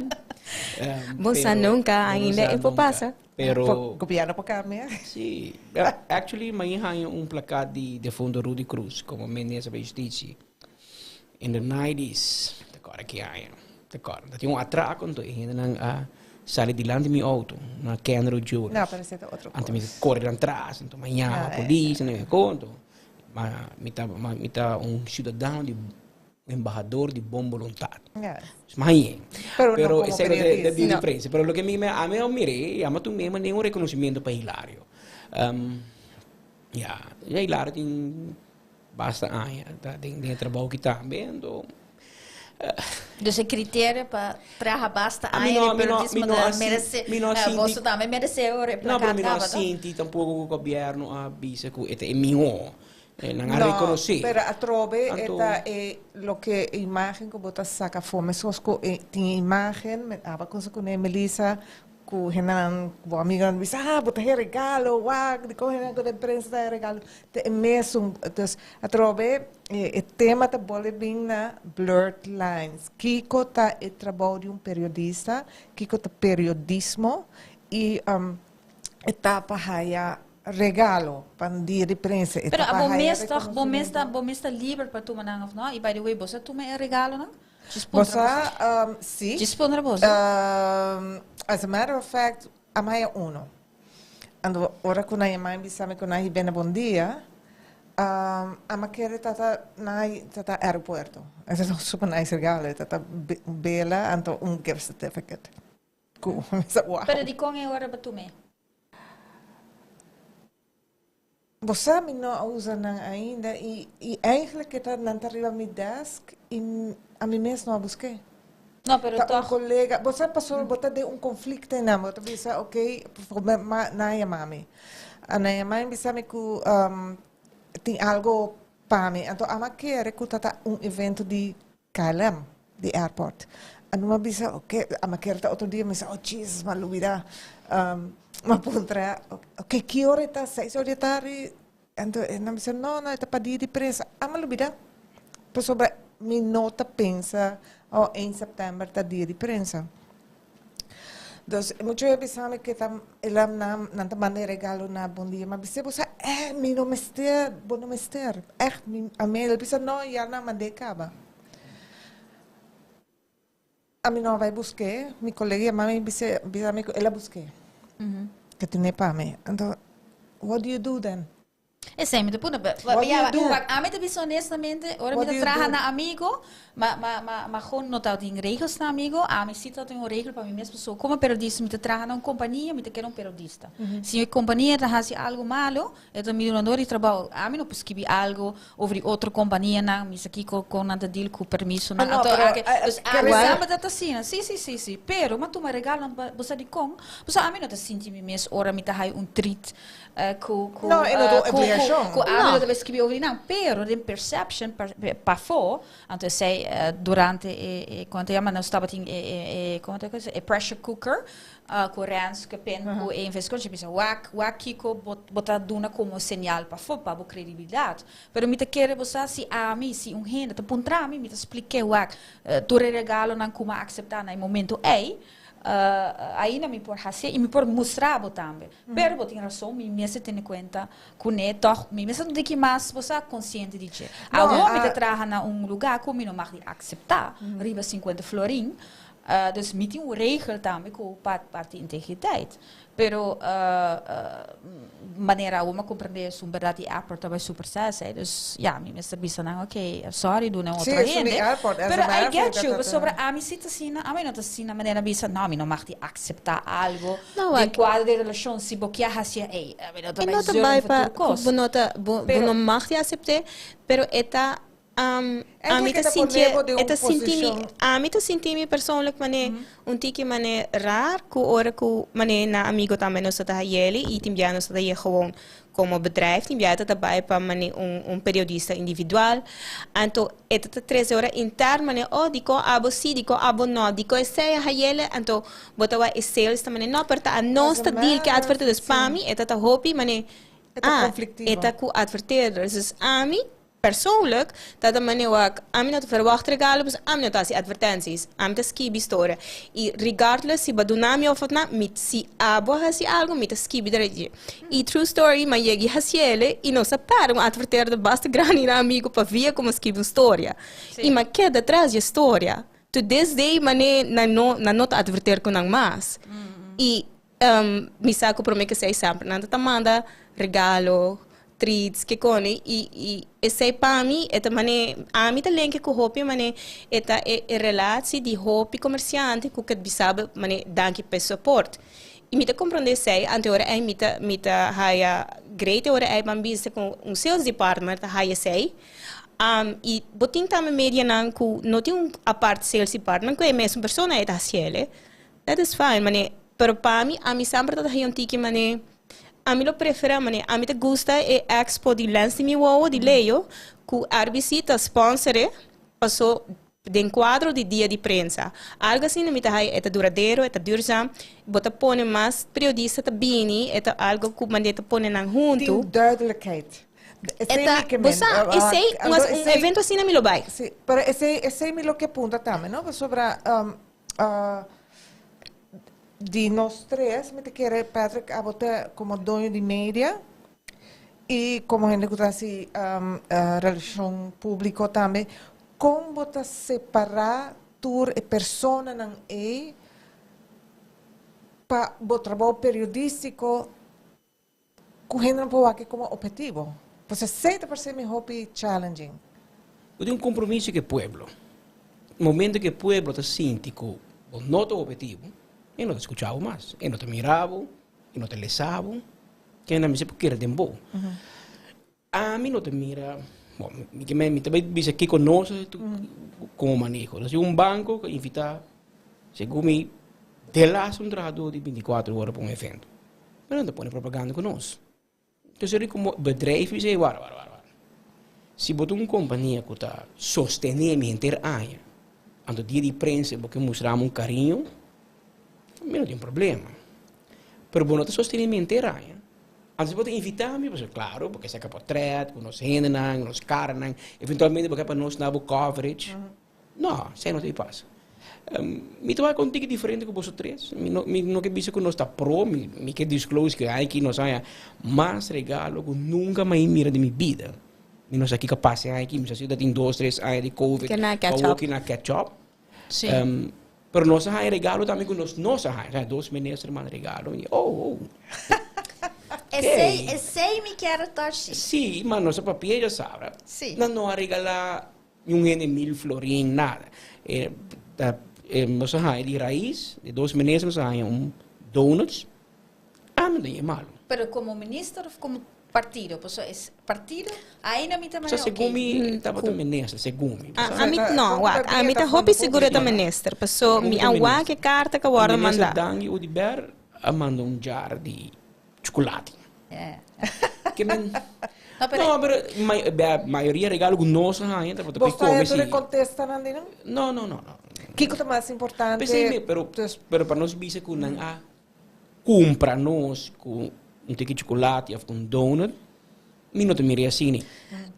Você nunca ainda é por passa. Pero Governo para cá, sí, actually may hang plakat de fundo Rudy Cruz como ministro da Justiça. In the 90s, agora que há, agora, tinha atraco então ainda não sali di lang di mi auto na Kenro Jura. Não, parece que é outro. Antes me correr atrás, então manhã a polícia, não é conto. Mas me tá cidadão de embajador de boa vontade. Mas pero esse é de imprensa. Pero lo que a mim eu mirei, a tu mesmo nenhum reconhecimento para Hilário. Hilário tem basta tem trabalho que tá vendo. Dus een critério para trabalhar basta A aí mim não merece você também merece o não, para mim não senti tampouco o governo a bisa que é melhor. Não reconheci. Pero a trove eta lo que imagen que botas saca fome sosco tinha imagem aba com Melissa ku henan bo amiga me bota regalo wag de correr com a imprensa regalo te mesmo então a trove o tema tá bole bem na blurred lines Kiko tá é trabalho de periodista Kiko tá periodismo e etapa haya regalo para de prensa pero a bomesta livre para tu manang of no e by the way bosa tu me regalo não Bosa, sim. Dispondra bosa. As a matter of fact, a mãe é uno. Ando ora com a mãe bisame com a bem bom dia. A maquere tata na tata aeroporto. Essa é super nice regalo, tata bela, anto gift certificate. Pero di kong e ora ba tume? Você não usa ainda e eigenlijk het dan arriba mi desk e a mim mesmo não busquei. No, pero Tá toch. colega, você passou botar de conflito na, você bisa okay, na ya mami. Na ya mami bisa me ku tem algo para mim. Então ama quer que tata evento de KLM, de airport. Ano bisa okay, ama quer outro dia me oh Jesus, malubida. Ma puntra, okay, que hora está? 6 horas da tarde. Então, não bisa não, está para dia de prensa. Ama malubida. Por sobre mi nota pensa em setembro está dia de prensa. Dus muitas vezes sabe que ela não te manda regalo na bom dia, mas você mi não mester, bom não mester. A mim ele pensa não, já não mandei caba. A mim não vai buscar, mi colega mami bisa ela buscar. Que tem para mim. Então, what do you do then? E sei, me puna, a mim também honestamente, ora me traga na amigo, mas gewoon nota tem regras na amigo, a mim cita tem regel para mim mesmo, so como periodista me traga na companhia, me quero periodista. Se a companhia traga algo malo, então me não dou trabalho, a mim não pesquiso algo sobre outra companhia na, me aqui com nada deal com permisso na, então a mim sabe data sim, sim, pero mas tu me regala você de com, você a mim não te senti me mesmo, ora me traga treat com a deve escrever over não, pero de perception para fora, então sei durante quando eu não estava tem como é que é pressure cooker com rans que pen com investimento pensa wak ko botar duna como sinal para fora para credibilidade, pero me te quer você se a mim se renda te pontra a mim me te explique wak tu regalo não como aceitar no momento aí não me por fazer e me por mostrar também. Pero você tem razão, me mesmo tem conta com ele, toch, me mesmo não tem que mais você é consciente de que agora me traga na lugar como não mais aceitar, riba 50 florin, dus me tem regel também com parte integriteit. Pero maneira uma compreender se verdade airport vai super sério, dus ja, me mesmo bisa não, okay, sorry, do não outra gente. Pero I get you, sobre a mim cita assim, a mim não tá assim na maneira bisa, não, me não mais aceitar algo de quadro de relação se bloquear assim, ei, a mim não tá mais vai para não mais aceitar, pero eta a mim te senti persoonlijk tiki raar ku ora ku na amigo também nos está ele e tim já nos está gewoon como bedrijf tim já está bij para periodista individual então eta 3 horas intern dico abo si dico abo no dico sei a ele então botawa sales também não perta a nossa deal que advertir dos pami eta hobby eta ku adverteerders dus ami persoonlijk, dat de manier ook, aan mij verwacht regalen, dus aan mij dat advertenties, aan mij skibi story. I regardless si badunami of na, mit si abo hasi algo, mit skibi dereje. I true story, ma yegi hasiele, e não se para adverter de basta grani na amigo para via como skibi história. E ma que detrás de história, tu desde mané na nota adverter com não mais. E me saco para mim que sei sempre, nada tá manda regalo treats que cone e esse para mim é também a mim também que com hopi mané é relação de hopi comerciante com que bisabe mané danke pelo suporte e me te compreender sei ante hora é me ta haia great hora é bambisa com sales department haia sei e botin também media não com não tem apart sales department com é mesmo pessoa é da ciele that is fine mané pero para mim a mim sempre tá haia tiki mané a mim lo prefere, a mim te gusta e expo di lens di mi uovo di leio cu RBC ta sponsore passou de enquadro de dia de prensa. Algo assim não me tá é duradouro, é duurzaam. Bota pone mais periodista ta bini, é algo que mandeta pone nang junto. Tem duidelijkheid. Um evento assim não me lo vai. Sim, pero esse me lo que apunta também, não? Sobre de nós três, me te quer Patrick a botar como dono de mídia e como gente que está assim, relação pública também, como botar separar tur e persona não é para o trabalho periodístico que gente não pode aqui como objetivo. Você 100% me hobby challenging. Eu tenho compromisso com o povo. No momento que o povo está sente que o nosso objetivo e não te escutava mais, e não te mirava, e não te lesava, que não me sei porque era tempo. A mim não te mira, bom, me também diz aqui conosco, como manejo. Se um banco que invita, segundo me, de lá um trabalhador de 24 horas para um evento. Mas não te põe propaganda conosco. Então, se como bedrijf is, se botar uma companhia que está sostenendo a área, quando dia de prensa, porque mostramos carinho, não tem problema. Mas não está sostenendo a área. Antes você invitar-me, claro, porque você quer portrait, nós rendem, nós carnam, eventualmente porque para nós dar coverage. Não, isso não te passa. Me trabalho contigo diferente que vocês três. Não quer dizer que nós está pro, me quer disclose que aqui nós há mais regalo que nunca mais mira de minha vida. E nós aqui capaz aqui, mas assim, tem 2, 3 anos de Covid, que na catch-up. Sim. Pero nós há regalo também que nós há 2 ministros mais regalo. Sei me quero torcer. Sim, mas nossa papel já sabe. Sim. Não há regalar um mil florim, nada. Nós há de raiz, de 2 ministros, há donuts. Não é malo. Pero como ministro, como partido, partido, ainda me também. Segundo me, estava também nessa, segundo me. A mim tá roupa segura da ministra, pessoa me awa que carta que agora manda. Dangue o de ber, manda jar de chocolate. Que men. Não, mas a maioria regalo com nossa ainda, porque Você está contesta Nandina? Não. Que coisa mais importante? Pensei, pero para nós bisa que não há compra nós com um ticket de chocolate ou com donut, mim não te mirei assim.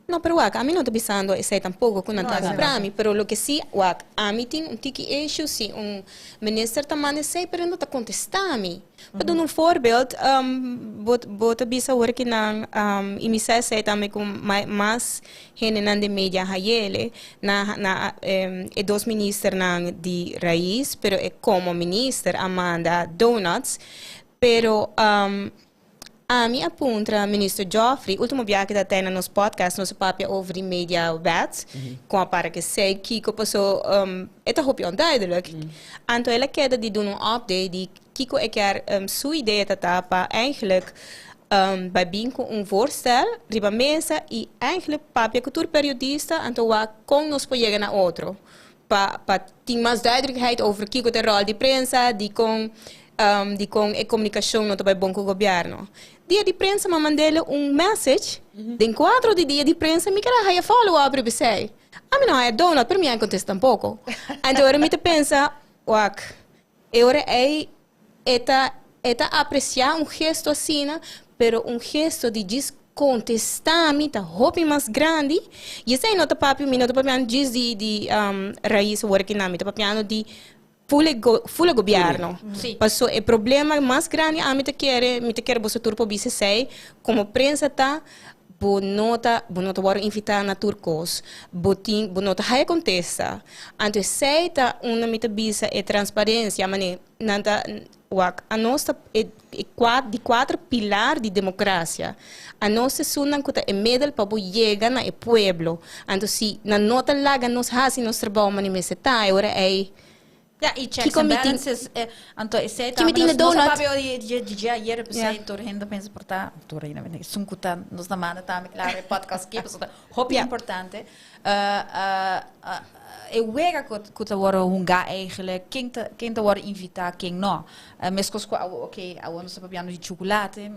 No, pero a mí no estoy pensando ese tampoco con Antonio Brami, pero lo que sí, a mí tiene un tiki issue, sí, un minister tamane sei, pero no está contestando. Pero un voorbeeld, bota bisa working nang imi sei também com mais gente nan de media hayele na dos minister nang di raiz, pero como minister Amanda Donuts, pero a mim aponta ministro Joffrey, último viagem da Tena nos podcasts, nosso papo over de media wet, com a para que sei que passou, é hoop onduidelijk. Então ela quer de doen een update die Kiko quer sua ideia para eigenlijk bij binko voorstel, riba mesa e eigenlijk papi cultuurperiodista, então com nos chegar na outro, para ter mais duidelijkheid over Kiko de rol de prensa, die com a comunicação no bij bom governo. Dia de prensa me mandei message, de 4 dia de prensa me quer aí follow-up para você. A mim não é donut, para mim não contesta um pouco. Então eu me pensa, eu apreciar gesto assim, pero gesto de descontestar-me, tá roupa mais grande. E esse aí não tá papi diz de raiz working na mim, tá papiano de full governo. Passou o problema mais grande a mim te quer você turpo BCC como prensa tá bonota bora invitar na turcos bonota high contesta antes sei tá uma mita bisa e transparência mane nanta a nossa de 4 pilar de democracia a nossa sunan kuta e medal para chegar na e pueblo então se na nota laga nos hasi nos trabalho mane meseta ora é e checks and balances, então esse também nos papel de ayer pensei torrendo pensa portar torrendo sunkuta nos na manda também claro podcast que pessoa hobby importante eu wega que tá agora eigenlijk quem tá agora invitar quem não mescos ok a nós papiano de chocolate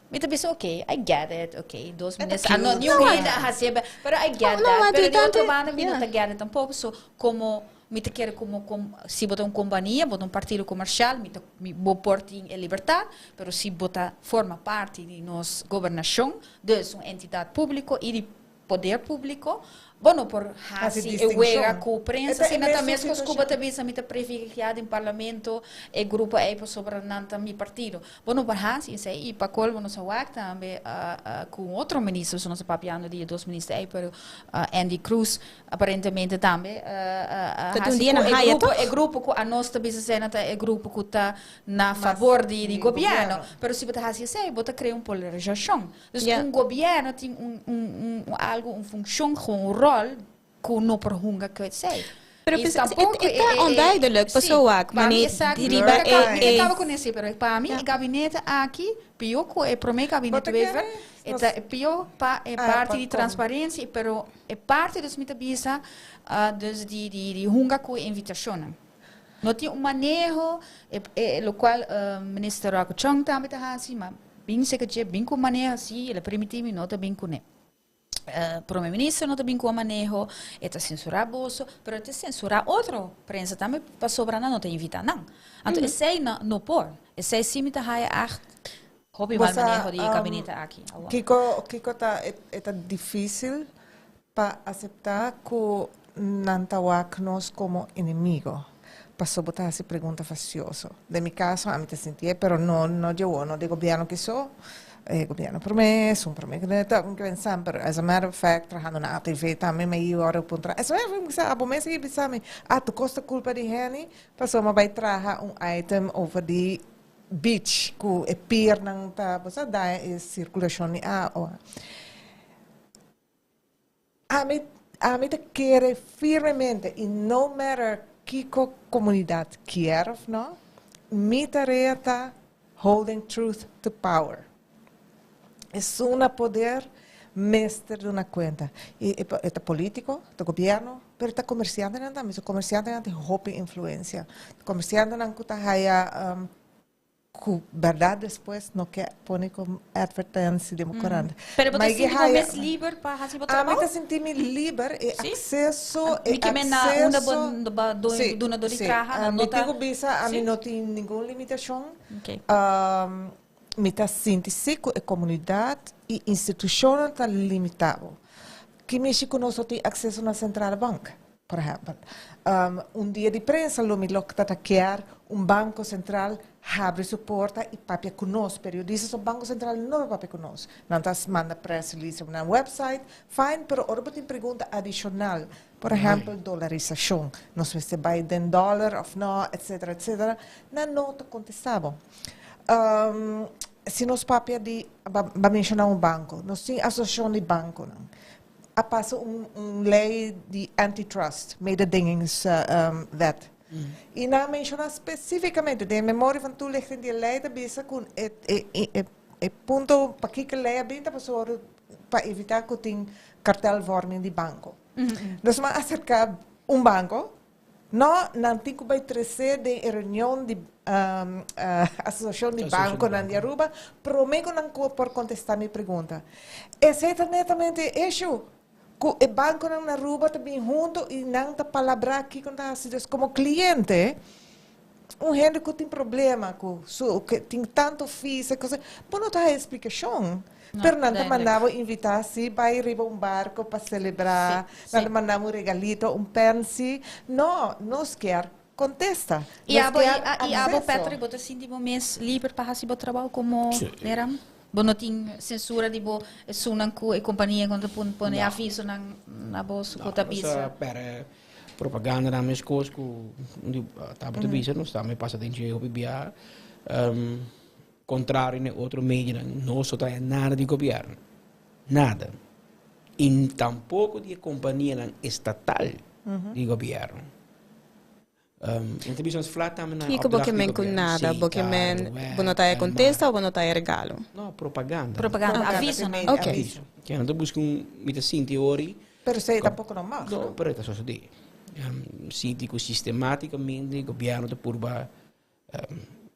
me tá pensando ok I get it 2 minutos não ninguém dá recebe pero I get that pero de outra maneira me não tá get it tampouco so como me quer como se botar uma companhia, botar partido comercial, me vou portar em liberdade, mas se botar forma parte de nossa governação, de uma entidade pública e de poder público, bueno, por assim, eu vejo com a prensa, assim, também as coisas que também são muito privilegiadas em parlamento, e grupo aí para sobrenanta mi partido. Bueno, por assim, e para colmo nos awak também com outro ministro, se nós papiando de 2 ministros aí, pero Andy Cruz aparentemente também é grupo que a nós também se senta é grupo que está na favor de governo, pero se botar assim, bota criar uma polarização. Então, governo tem algo, função com rol que não pergunta que sei. Pero E pues, tampouco está onduidelijk, pessoa, para mim, manier estava com esse, pero para mim, o gabinete aqui, pior que para mim, gabinete wever, é pior é parte de transparência, pero é parte dos mitabisa, dus de hunga com invitação. Não tem manejo, o qual ministro Rako Chong também está assim, mas bem sei que bem com manejo assim, ele permite não tá bem com ele. Primeiro-ministro não tem como manejo, está censurar bolso, mas está censurar outro prensa também para sobrar não tem invitar não. Então esse aí não por, esse aí sim está aí hobby mal manejo de gabinete aqui. Kiko tá difícil para aceitar que não nós como inimigo. Passou botar essa pergunta faciosa. De meu caso, a mim te senti, pero não eu não de governo que sou. Governo promesso, um promesso que pensam, pero as a matter of fact, trabajando na TV também meio hora por trás. Isso é o que a bomesa que pensam, tu costa culpa de Henny, passou uma vai trabalhar item over the beach, que é pier não tá, você dá circulação de água. A mim te quer firmemente, e no matter que comunidade quer ou não, me tarefa holding truth to power. É um poder mestre de uma conta. É político, é governo, mas é comerciante também. O comerciante tem roupa influência. O comerciante não está aí verdade depois não quer pôr como advertência democrática. Mas você sente mais livre para fazer o trabalho? Eu sinto-me livre e acesso e acesso dona de trabalho a mim não tem nenhuma limitação. Me sinto que a comunidade e instituição estão limitadas. Que mexe conosco tem acesso na central banca, por exemplo. Dia de prensa, me está quer banco central abre sua porta e papia conosco. Periodistas, o banco central não papia conosco. Não está manda press release na website, fine, pero agora tem pergunta adicional. Por exemplo, dolarização. Não sei se vai em dólar ou não, etc. Não está contestado. Se nós papia de mencionar banco, nós temos associação de banco, a passa lei de antitrust, mededingings wet. E não menciona especificamente, de memória van toelichting die leiden bezig com ponto para que lei bem para evitar que tenha cartelvorming de banco. Nós vamos acercar banco. Não tem que trazer de reunião de associação de banco na Aruba, prometo não por contestar minha pergunta. Esse é exatamente isso. O banco na Aruba também junto e não está palavra aqui como cliente. Gente que tem problema, que tem tanto físico, coisa, não tem explicação. Pero não mandava invitar se vai ir barco para celebrar, não mandava regalito, pensi. Não, nós quer contesta. E a Petri bota assim de mês livre para fazer o trabalho como era. Não tem censura de bo sunanku e companhia quando põe aviso na bolsa com a bisa. Propaganda na minhas coisas que tá para bisa não está me passa dentro de bibia contrário né outro meio não só tem nada de governo nada e tampouco de companhia estatal de governo. Televisões flat também não. Kiko porque men com nada, porque men bonotaia contesta ou bonotaia regalo. Não, propaganda. Propaganda, aviso, né? Ok. Que não busca mita sim teoria. Pero sei tampouco não mais. Não, pero é só isso de. Síntico sistematicamente o governo de purba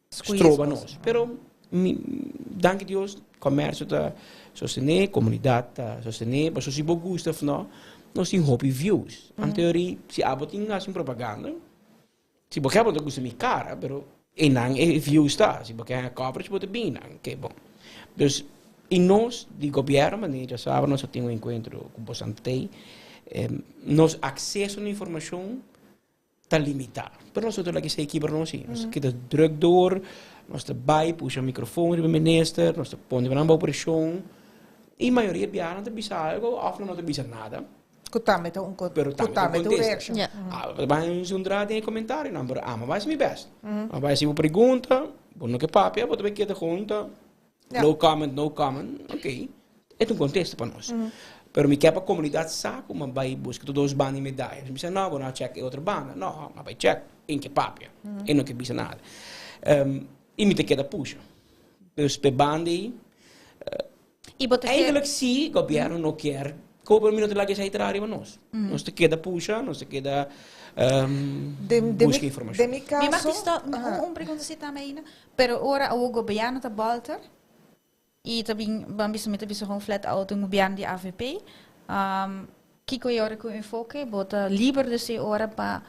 estroba-nos. Pero danke Deus, comércio está sostener, comunidade está sostener, mas se você gosta não, nós temos hobby views. Em teoria, se abotin assim propaganda, se você não gosta de cara, pero e não é view está, se você é coverage pode bem, não, que bom. Então, e nós de governo, mas já sabe, nós temos encontro com o Santei, nosso acesso à informação está limitado. Pero nós temos que ser aqui para nós, nós que druk door. Nós trabalhamos, puxa o microfone do ministro, nós põe uma operação. E a maioria de não bisa algo, ou não bisa nada. Kutamente reaction. Mas um tem comentário, não, mas vai ser meu best. Vai ser uma pergunta, bom que papo, vou ter que ter conta. No comment, ok. É um contexto para nós. Pero me quer para a comunidade saco, mas vai buscar todos os bandos e medalhas. Me diz, não, vou não check outra banda. Não, mas vai check em que papia. E não que bisa nada. E me te queda puxa. Os bandi, eigenlijk sim, o governo não quer. Como minuto lá que sai trazer para nós. Nós te queda puxa, nós te queda busca informação. De mi caso, Mi mag pergunta se também, pero ora o governo tá volta e também vamos met bisa gewoon flat out o governo de AVP. Kiko e ora com enfoque, bota livre de se ora para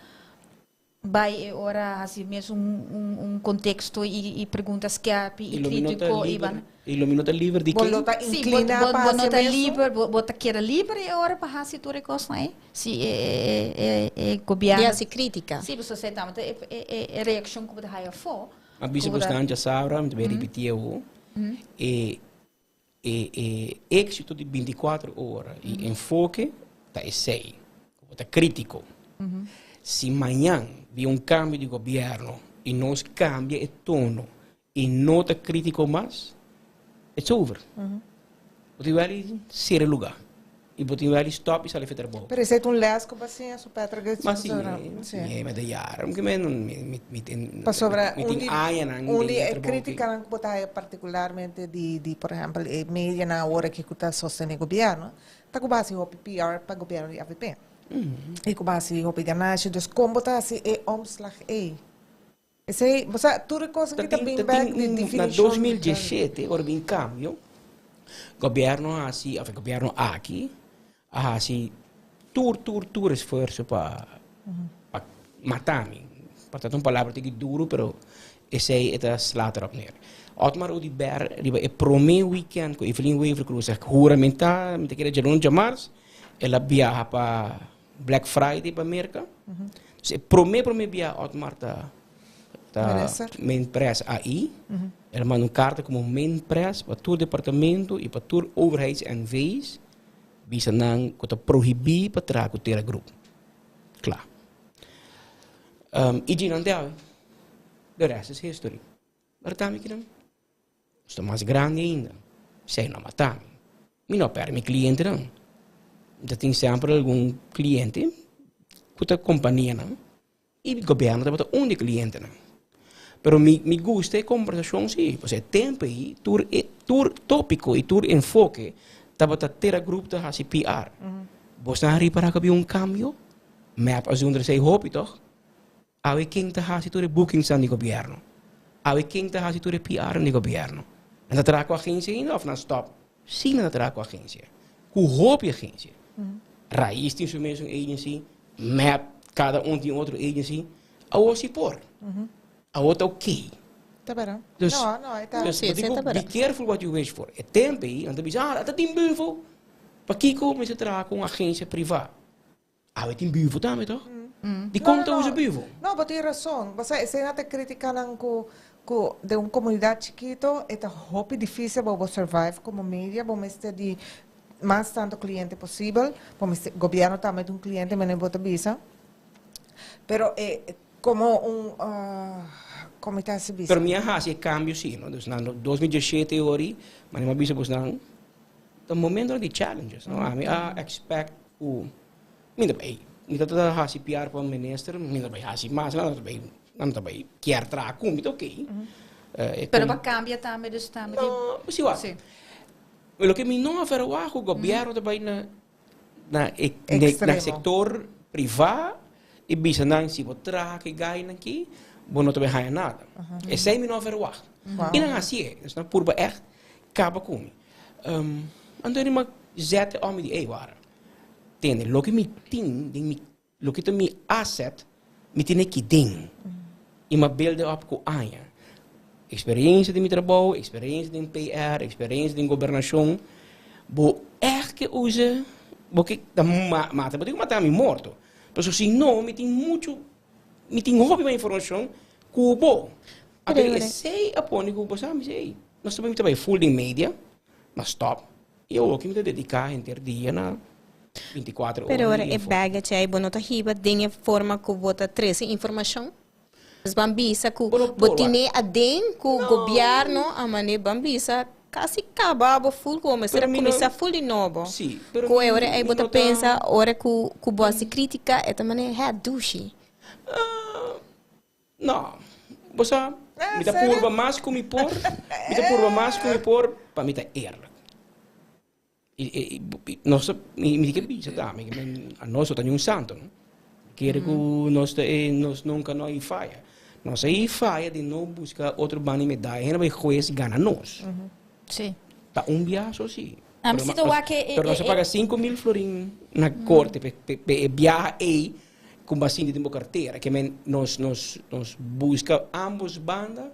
vai ora assim mesmo contexto e perguntas que e crítico e van Ilumina livre de quem? Sim, bota livre, bota queira livre e ora para assim tu recosta aí. Se é governo. E assim crítica. Sim, você sei também é reação como da raia for. A bisa bastante a sabra, me vai repetir o êxito de 24 horas e enfoque tá sei, tá crítico. Se amanhã vi cambio de governo e nós cambia o tono e não tá crítico mais, it's over. Você vai ser o lugar. E você vai stop e sair fazer bom. pero esse é lesco assim, a Petra que Mas sim, mas de jaren, que para sobre onde crítica não botar particularmente de por exemplo, mídia na hora que está sustentando o governo, tá com base o PR para o governo de AVP. E com base o ganagem dos como tá assim é omslag aí. Esse você tudo coisa que tá bem back de definição. Na 2017, agora bem cambio. Governo assim, o governo aqui, assim tour esforço para matar-me. Portanto, palavra que duro, pero esse é a slater op neer. Otmar o di ber, é primeiro weekend com Evelyn Weaver Cruz, juramentar, me te querer de de março, ela viaja para Black Friday para América. Então, primeiro viaja Otmar tá main press aí. Ela manda carta como main press para todo departamento e para todo overheids en wees, bisa nang ko ta prohibir para trazer o ter grupo. Claro. E de não deu. De resto é history. Mas também que não. Estou mais grande ainda. Sei não matar. Me não perde meu cliente não. Já tem sempre algum cliente que a companhia não. E o governo está botando um de cliente não. Pero me gusta a conversação sim. Você tempo aí, tur tópico e tur enfoque, está botando ter grupo da hasi PR. Você não para que um cambio? Map azul sei hope toch? Awe quem está hasi tur booking sa ni governo. Awe quem está hasi tur PR ni governo. En dat raak com a agência ainda of não stop? Sim, dat raak com a agência. Hoe hoop je agência? Raiz tem sua mesma agency, map cada tem outro agency. A você por. A outra ok. Tá bem. Dus, não, é tá. Dus be careful what you wish for. É tempo aí, então diz, tá tem bufo. Para que como você trabalha com agência privada? Tem bufo também, toch? De conta usa bufo. Não, mas tem razão. Você não está criticando de uma comunidade chiquita, é muito difícil para você survive como mídia, vamos ter de mais tanto cliente possível, vamos ter governo também de cliente, mas não bota visa. Pero como como está se visa? Pero minha raça é cambio sim, não? Dus na 2017 ori, mas não visa pois não. The momento de challenges, não? I expect minda bem, minda toda raça PR para o ministro, minda bem raça mas não também quer trazer como ok. Pero para cambiar também dus também. Não, sim, ó. O que me não haver o governo também na setor privado e bisa nang si botra que ganha aqui, bom não também ganha nada. É sem me não haver o e não assim é, na purba echt acaba com. Então ele me zet om die eeuwaren. Tene, lo que me tem, lo que me asset, me tem que ding. E me beelde op com anja. Experiência de meu trabalho, experiência de PR, experiência de governação, bo echt que usa, bo que da mata, bo digo matar me morto. Mas se não, me tem muito, me tem hobby uma informação, cubo. Até sei a pôr cubo, sabe, sei. Nós também full de mídia, mas stop. E eu que me dedicar inteiro dia na 24 horas. Pero ora é baga chai bonota hiba denha forma que bota 13 informação. As bambisa ku botine a den ku governo a mane bambisa casi acabava full como, será começar full de novo. Sim, pero Com ora aí bota pensa, ora com boa se crítica, é também é douche. Não, você me dá sério? purba mais que me por, para me dar erro. Nós me diga bicha, tá? Nós temos um santo, não? Quer que nós nunca não aí falha. Nós aí falha de não buscar outro bando de medalha, não vai juiz gana nós. Sim. Tá viaje assim. Me sinto que Pero nós paga 5.000 florin na corte, viaja aí com bastante de carteira, que nós busca ambos bandas,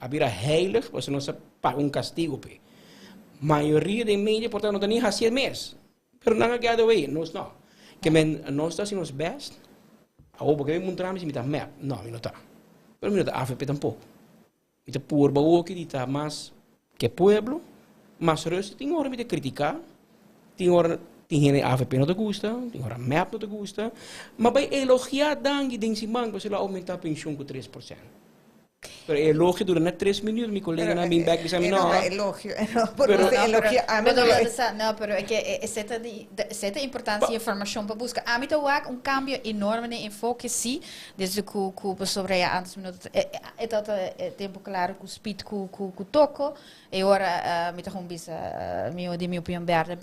a vira heilig, você nós paga castigo pe. Maioria de mídia, portanto, não tem nem hacia mês. Pero não é aí, nós não. Que nós está assim nos best. Porque eu montamos e me dá map. Não, não está. Pero me dá AFP tampouco. Me dá por baú que está mais que pueblo, mas resta tem hora de criticar, tem hora tem gente AFP não te gusta, tem hora map não te gusta, mas vai elogiar dangue de cima, você lá aumentar a pensão com 3%. Pero elogio durante 3 minutos, mi colega na min back dice no. Elogio, pero é que certa importância e informação para buscar. A mim tá cambio enorme de enfoque sim, desde que sobre antes minutos é tanto tempo claro que o speed que toco e ora me tá com bisa meu opinião verde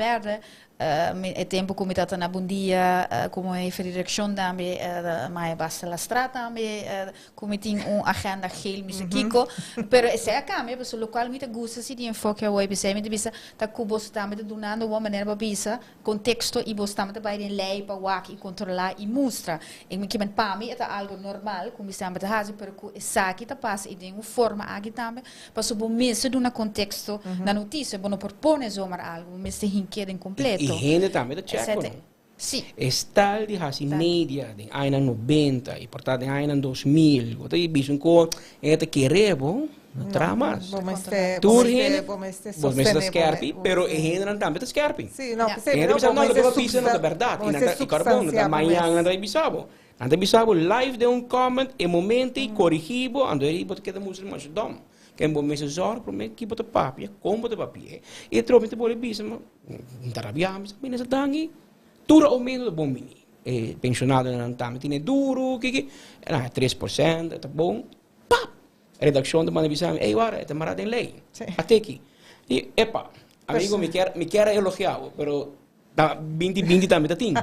é tempo que me tá na bom dia como é direcção também mas basta la strada também como tem agenda gel me kiko pero esse é a cambio porque o qual me tá gosta se de enfoque ao web me bisa tá que você também tá donando uma maneira para bisa contexto e você também tá vai em lei para wak e controlar e mostrar e me que para mim é algo normal como sempre tá fazer pero que essa aqui tá passa e tem uma forma aqui também para o bom mês do na contexto na notícia bom propõe zoomar algo mês tem inquérito completo E gente também tá checo. Sim. Estal de hasi media de aina 90 e portanto de aina 2000. Você tem visto com esta querebo tramas. Tu gente, você está scarpi, pero e gente não também tá scarpi. Sim, não, Gente bisa não deve pisa não verdade. E nada e carbono da manhã nada bisabo. Nada bisabo live de comment e momento e corrigibo ando aí bote que da música mais dom. Que é um bom mês zor para mim que bota papia, como bota papia. E trobe te bole bisa, mas tarabiamos, mas nessa dangue tudo aumento do bom mini. Pensionado não tá, tem duro, que 3%, tá bom. Pá! Redação do manabisam, ei, ora, é marada em lei. Até aqui. E epa, amigo me quer elogiar, pero 2020 também tá tem.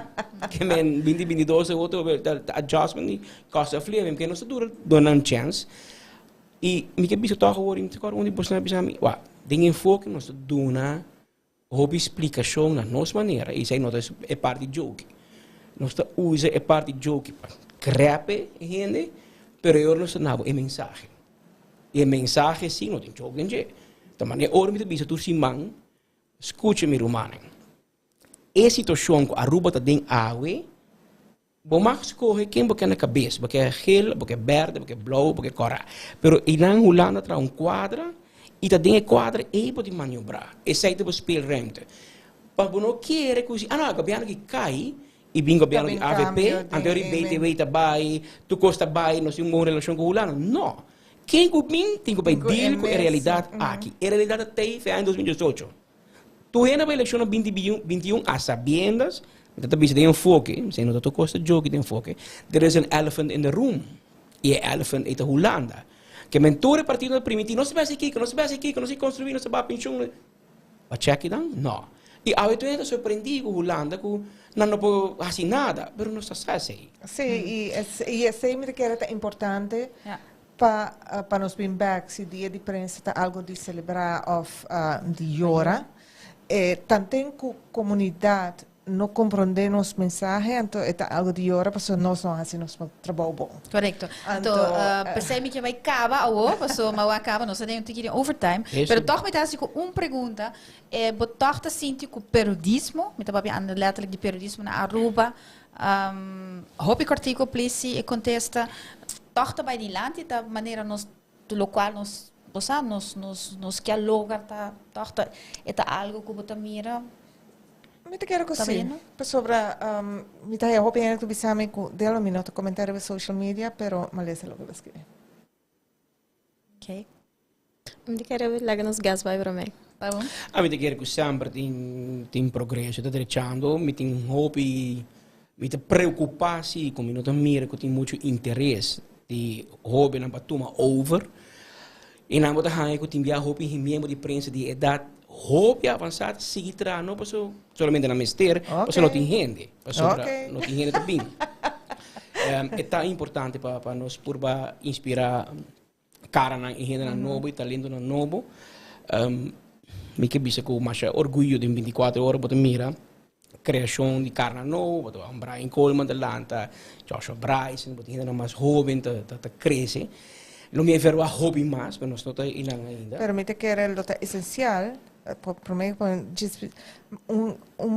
Que men 2022 outro adjustment cost of living, que não se dura, dona chance. E me que bicho tá agora, onde você não bisa, tem enfoque nós dona houve explicação na nossa maneira, isso aí não é parte de jogo. Nós usa é parte de jogo para crepe gente, pero eu não sei nada, é mensagem. E mensagem sim, não tem jogo em jeito. Da maneira, ora me diz tu simang, escute-me romano. É situação que a Aruba tá dentro água, bom mas escolhe quem porque na cabeça, porque é gel, porque é verde, porque é blue, porque é cora. Pero ilang Holanda tra quadra e tá dentro quadra e pode manobrar. Esse aí tipo spelruimte. Para não querer que não, gabiano que cai e bingo gabiano que AVP, anterior BTW tá vai, tu costa vai, não sei uma relação com Holanda. Não. Quem que bem tem que vai deal com a realidade aqui. A realidade tem foi em 2018. Tu ainda vai eleição 2021 a sabiendas, dat is een enfoque, we zijn dat ook kost joke enfoque. There is an elephant in the room. E a elephant é a Holanda. Que mentore partido primitivo, não se vai aqui, não se vai construir, não se vai pensão. Vai check dan? Não. E a vezes eu surpreendi com Holanda que não pode fazer nada, mas não está assim. Sim, e é sempre que era importante para nos bring back se dia de prensa tá algo de celebrar of de hora. Também com comunidade não compreendemos mensagens, então é algo de hora para nós não fazemos trabalho bom. Correto. Então, percebe que vai acabar ou passou, mas acaba, nós temos que ir overtime. Mas toch me dá com uma pergunta, botar tá sente com periodismo, me tá babando letterlijk de periodismo na Aruba, hoop ik artikel please e contesta, toch tá by die land da maneira nós do local nos que lugar tá toch é algo que bota mira. Me te quero così. Sobre mi te hope que tu bisame ku delo minuto comentário no social media, pero malese lo que escrevi. Ok. Me te quero ver lá nos gas vai para mim. Waarom? Mi te que sempre tem progresso, tá trechando, mi tem hobby, mi te preocupatie, como não te mira, que tem muito interesse de hobby na batuma over. E na bota hang que tem via hobby em membro de prensa de idade hobby avançado, seguir tra, não passou somente na mister, passou não tem rende, passou não tem rende também. É tão importante para nós por inspirar cara na rende na novo e talento na novo. Me que bisa com mais orgulho de 24 horas para mira criação de carne nova, para Brian Coleman de Lanta, Joshua Bryson, para ainda mais jovem, tá cresce. Não me é ver o hobby mais, mas nós não está ilang ainda. Pero me te quer lo essencial, por mim,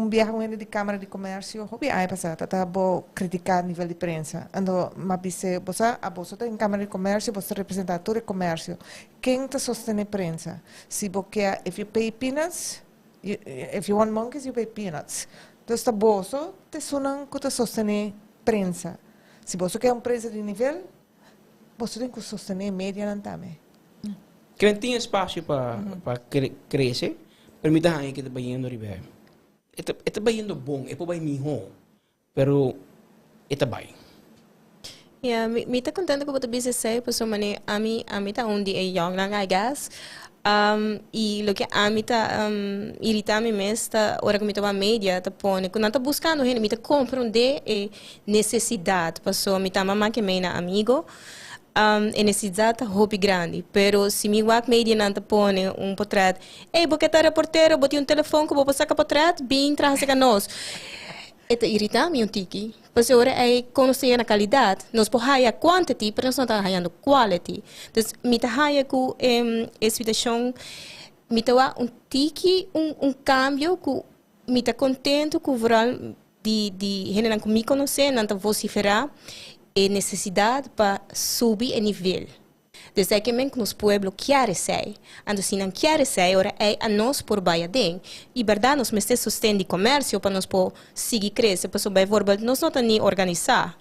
viaje de Câmara de Comércio, hobby aí passar, tá bom criticar nível de prensa. Ando, mas você tem Câmara de Comércio, você representa todo o comércio. Quem te sustenta a prensa? Se você quer, if you pay peanuts, if you want monkeys, you pay peanuts. Então, está bom, te sonam que te sustenta a prensa. Se você quer prensa de nível, você tem que sustentar a média também. Quem tem espaço para crescer, permite a gente que está indo ribe. Está indo bom, é para melhor, pero está bem. Yeah, me está contente com o que você sei, porque a mim está onde é young, I guess. E o que a mim está irritando mais, hora que me está média, tá põe, quando está buscando, me está compreender necessidade, porque me está mamãe que é meu amigo. É necessidade hobby grande, pero se me guarda media não te põe portrait, porque tá reporteiro, botei telefone que vou passar com portrait, bem traz a nós. É irritante, tiki. Porque agora é conhecer a qualidade, nós podemos a quantity, pero nós não estamos ganhando quality. Então, me tá ganhando com situação, me tá tiki cambio que me tá contente com o rural de gente que me conhece, não tá vociferar. É necessidade para subir o nível. Desde que nos pueblos querem ser, então se não querem ser, agora é a nós por bem. E verdade, nós temos sustento de comércio para nós seguir crescer, para sobre nós não temos nem organizar.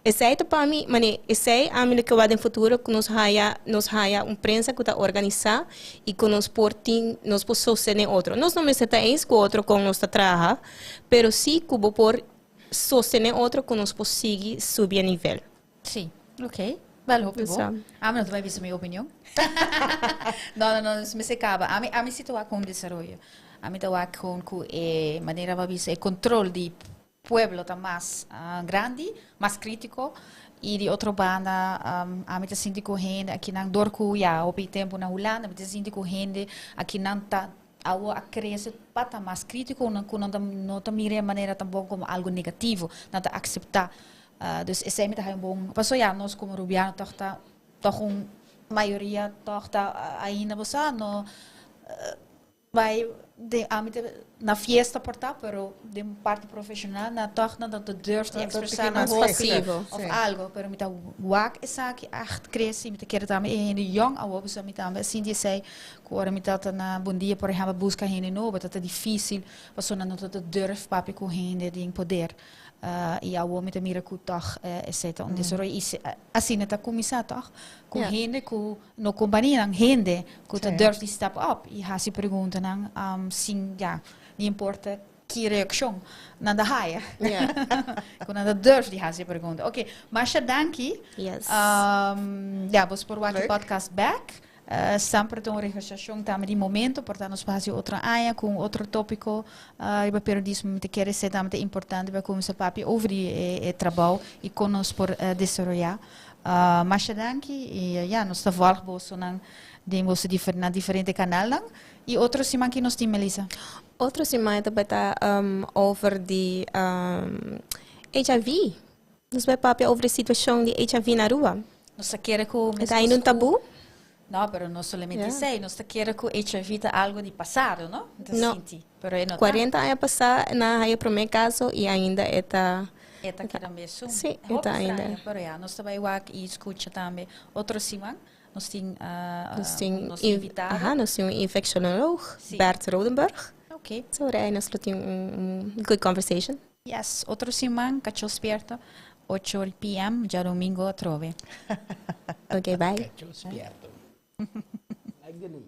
Esse é para mim, mas esse é a minha que vai no futuro que nos haya prensa que está organizar e que nos podemos sostener outro. Nós não estamos com outro com nós trabalha, mas sim que por sostener outro que nos consiga subir a nível. Sim, ok. Well, hoop ik wel. A mim não vai ver minha opinião. Não, me se acaba. A mim situa com desarrollo. A mim está com maneira vai ver controle de pueblo tá mais grande, mais crítico e de outra banda a mim está sentindo com gente aqui não dorco já o tempo na Holanda, a mim está sentindo com gente aqui não tá a crescer para mais crítico não tá mira maneira também como algo negativo, não tá aceitar. Dus esse é muito bom. Passou já nós como rubiano toch maioria toch ainda você não vai na fiesta portar, pero de parte profissional na toch não te durft de expressar na passivo of algo, pero met wak is aqui echt cresce, met querer também de young ao você met também assim de sei que ora met dat na bom dia por exemplo busca gente novo, dat é difícil, você não te durft papi com gente de poder. E a homem te mira que toch etc. Onde so assim está começar toch com gente que no companhia não gente que te durft de step up e há se pergunta não sim já não importa que reação nada haia quando nada durft de há se pergunta ok mas danke já vos por aqui podcast back sempre tem uma registração também de momento, portanto nós fazemos outra área com outro tópico e para periodismo me quer ser também importante para começar papi over o trabalho e com nós por desenvolver mas danke e já nós estamos voltando na diferente canal e outro semana que nós temos Melissa outro semana também está over de HIV nós vai papi over a situação de HIV na rua nós quer que está ainda tabu. No, pero no solamente sei, nós quer que o HIV é algo de passado, não? Não. 40 anos passados, na raia para o meu caso, e ainda está... Está aqui também. Sim, está ainda. Nós também e escuta também. Outro semana, nós temos invitado. Nós temos um infeccionólogo, Bert Rodenberg. Ok. So, aí nós temos good conversation. Yes, outro semana, cacho esperto, 8 p.m., já domingo a trove. Ok, bye. Cacho esperto. Like the name.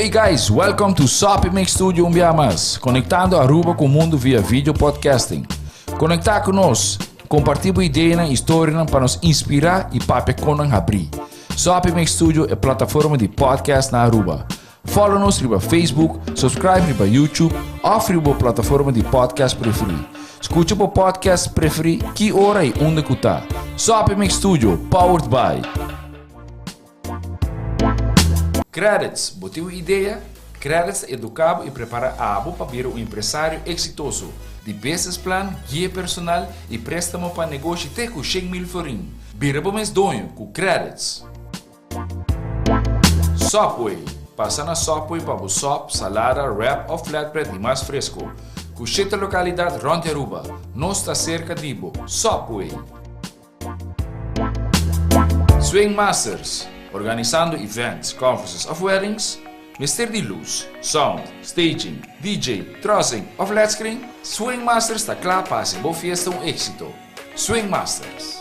Hey guys, welcome to SOP Mix Studio Umbiamas, conectando Aruba com o mundo via vídeo podcasting. Conectar conosco, compartilhar ideias e histórias para nos inspirar e para conan abrir. SOP Mix Studio é plataforma de podcast na Aruba. Follow-nos no Facebook, subscribe no YouTube ou na plataforma de podcast preferida. Escute o podcast preferido que hora e onde que está. SOP Mix Studio, powered by Credits, botou ideia? Credits educava e prepara a abo para vir um empresário exitoso. De business plan, guia personal e préstamo para negócio até com 100 mil florim. Vira bom mês donho com Credits. Sopway, passa na Sopway para o sop, salada, wrap ou flatbread e mais fresco. Com 7 localidades Ronde Aruba, nós está cerca de Ibo. Sopway. Swing Masters, organizando events, conferences of weddings, Mister de luz, sound, staging, DJ, trussing of flat screen, Swing Masters está claro para ser boa fiesta um êxito. Swing Masters.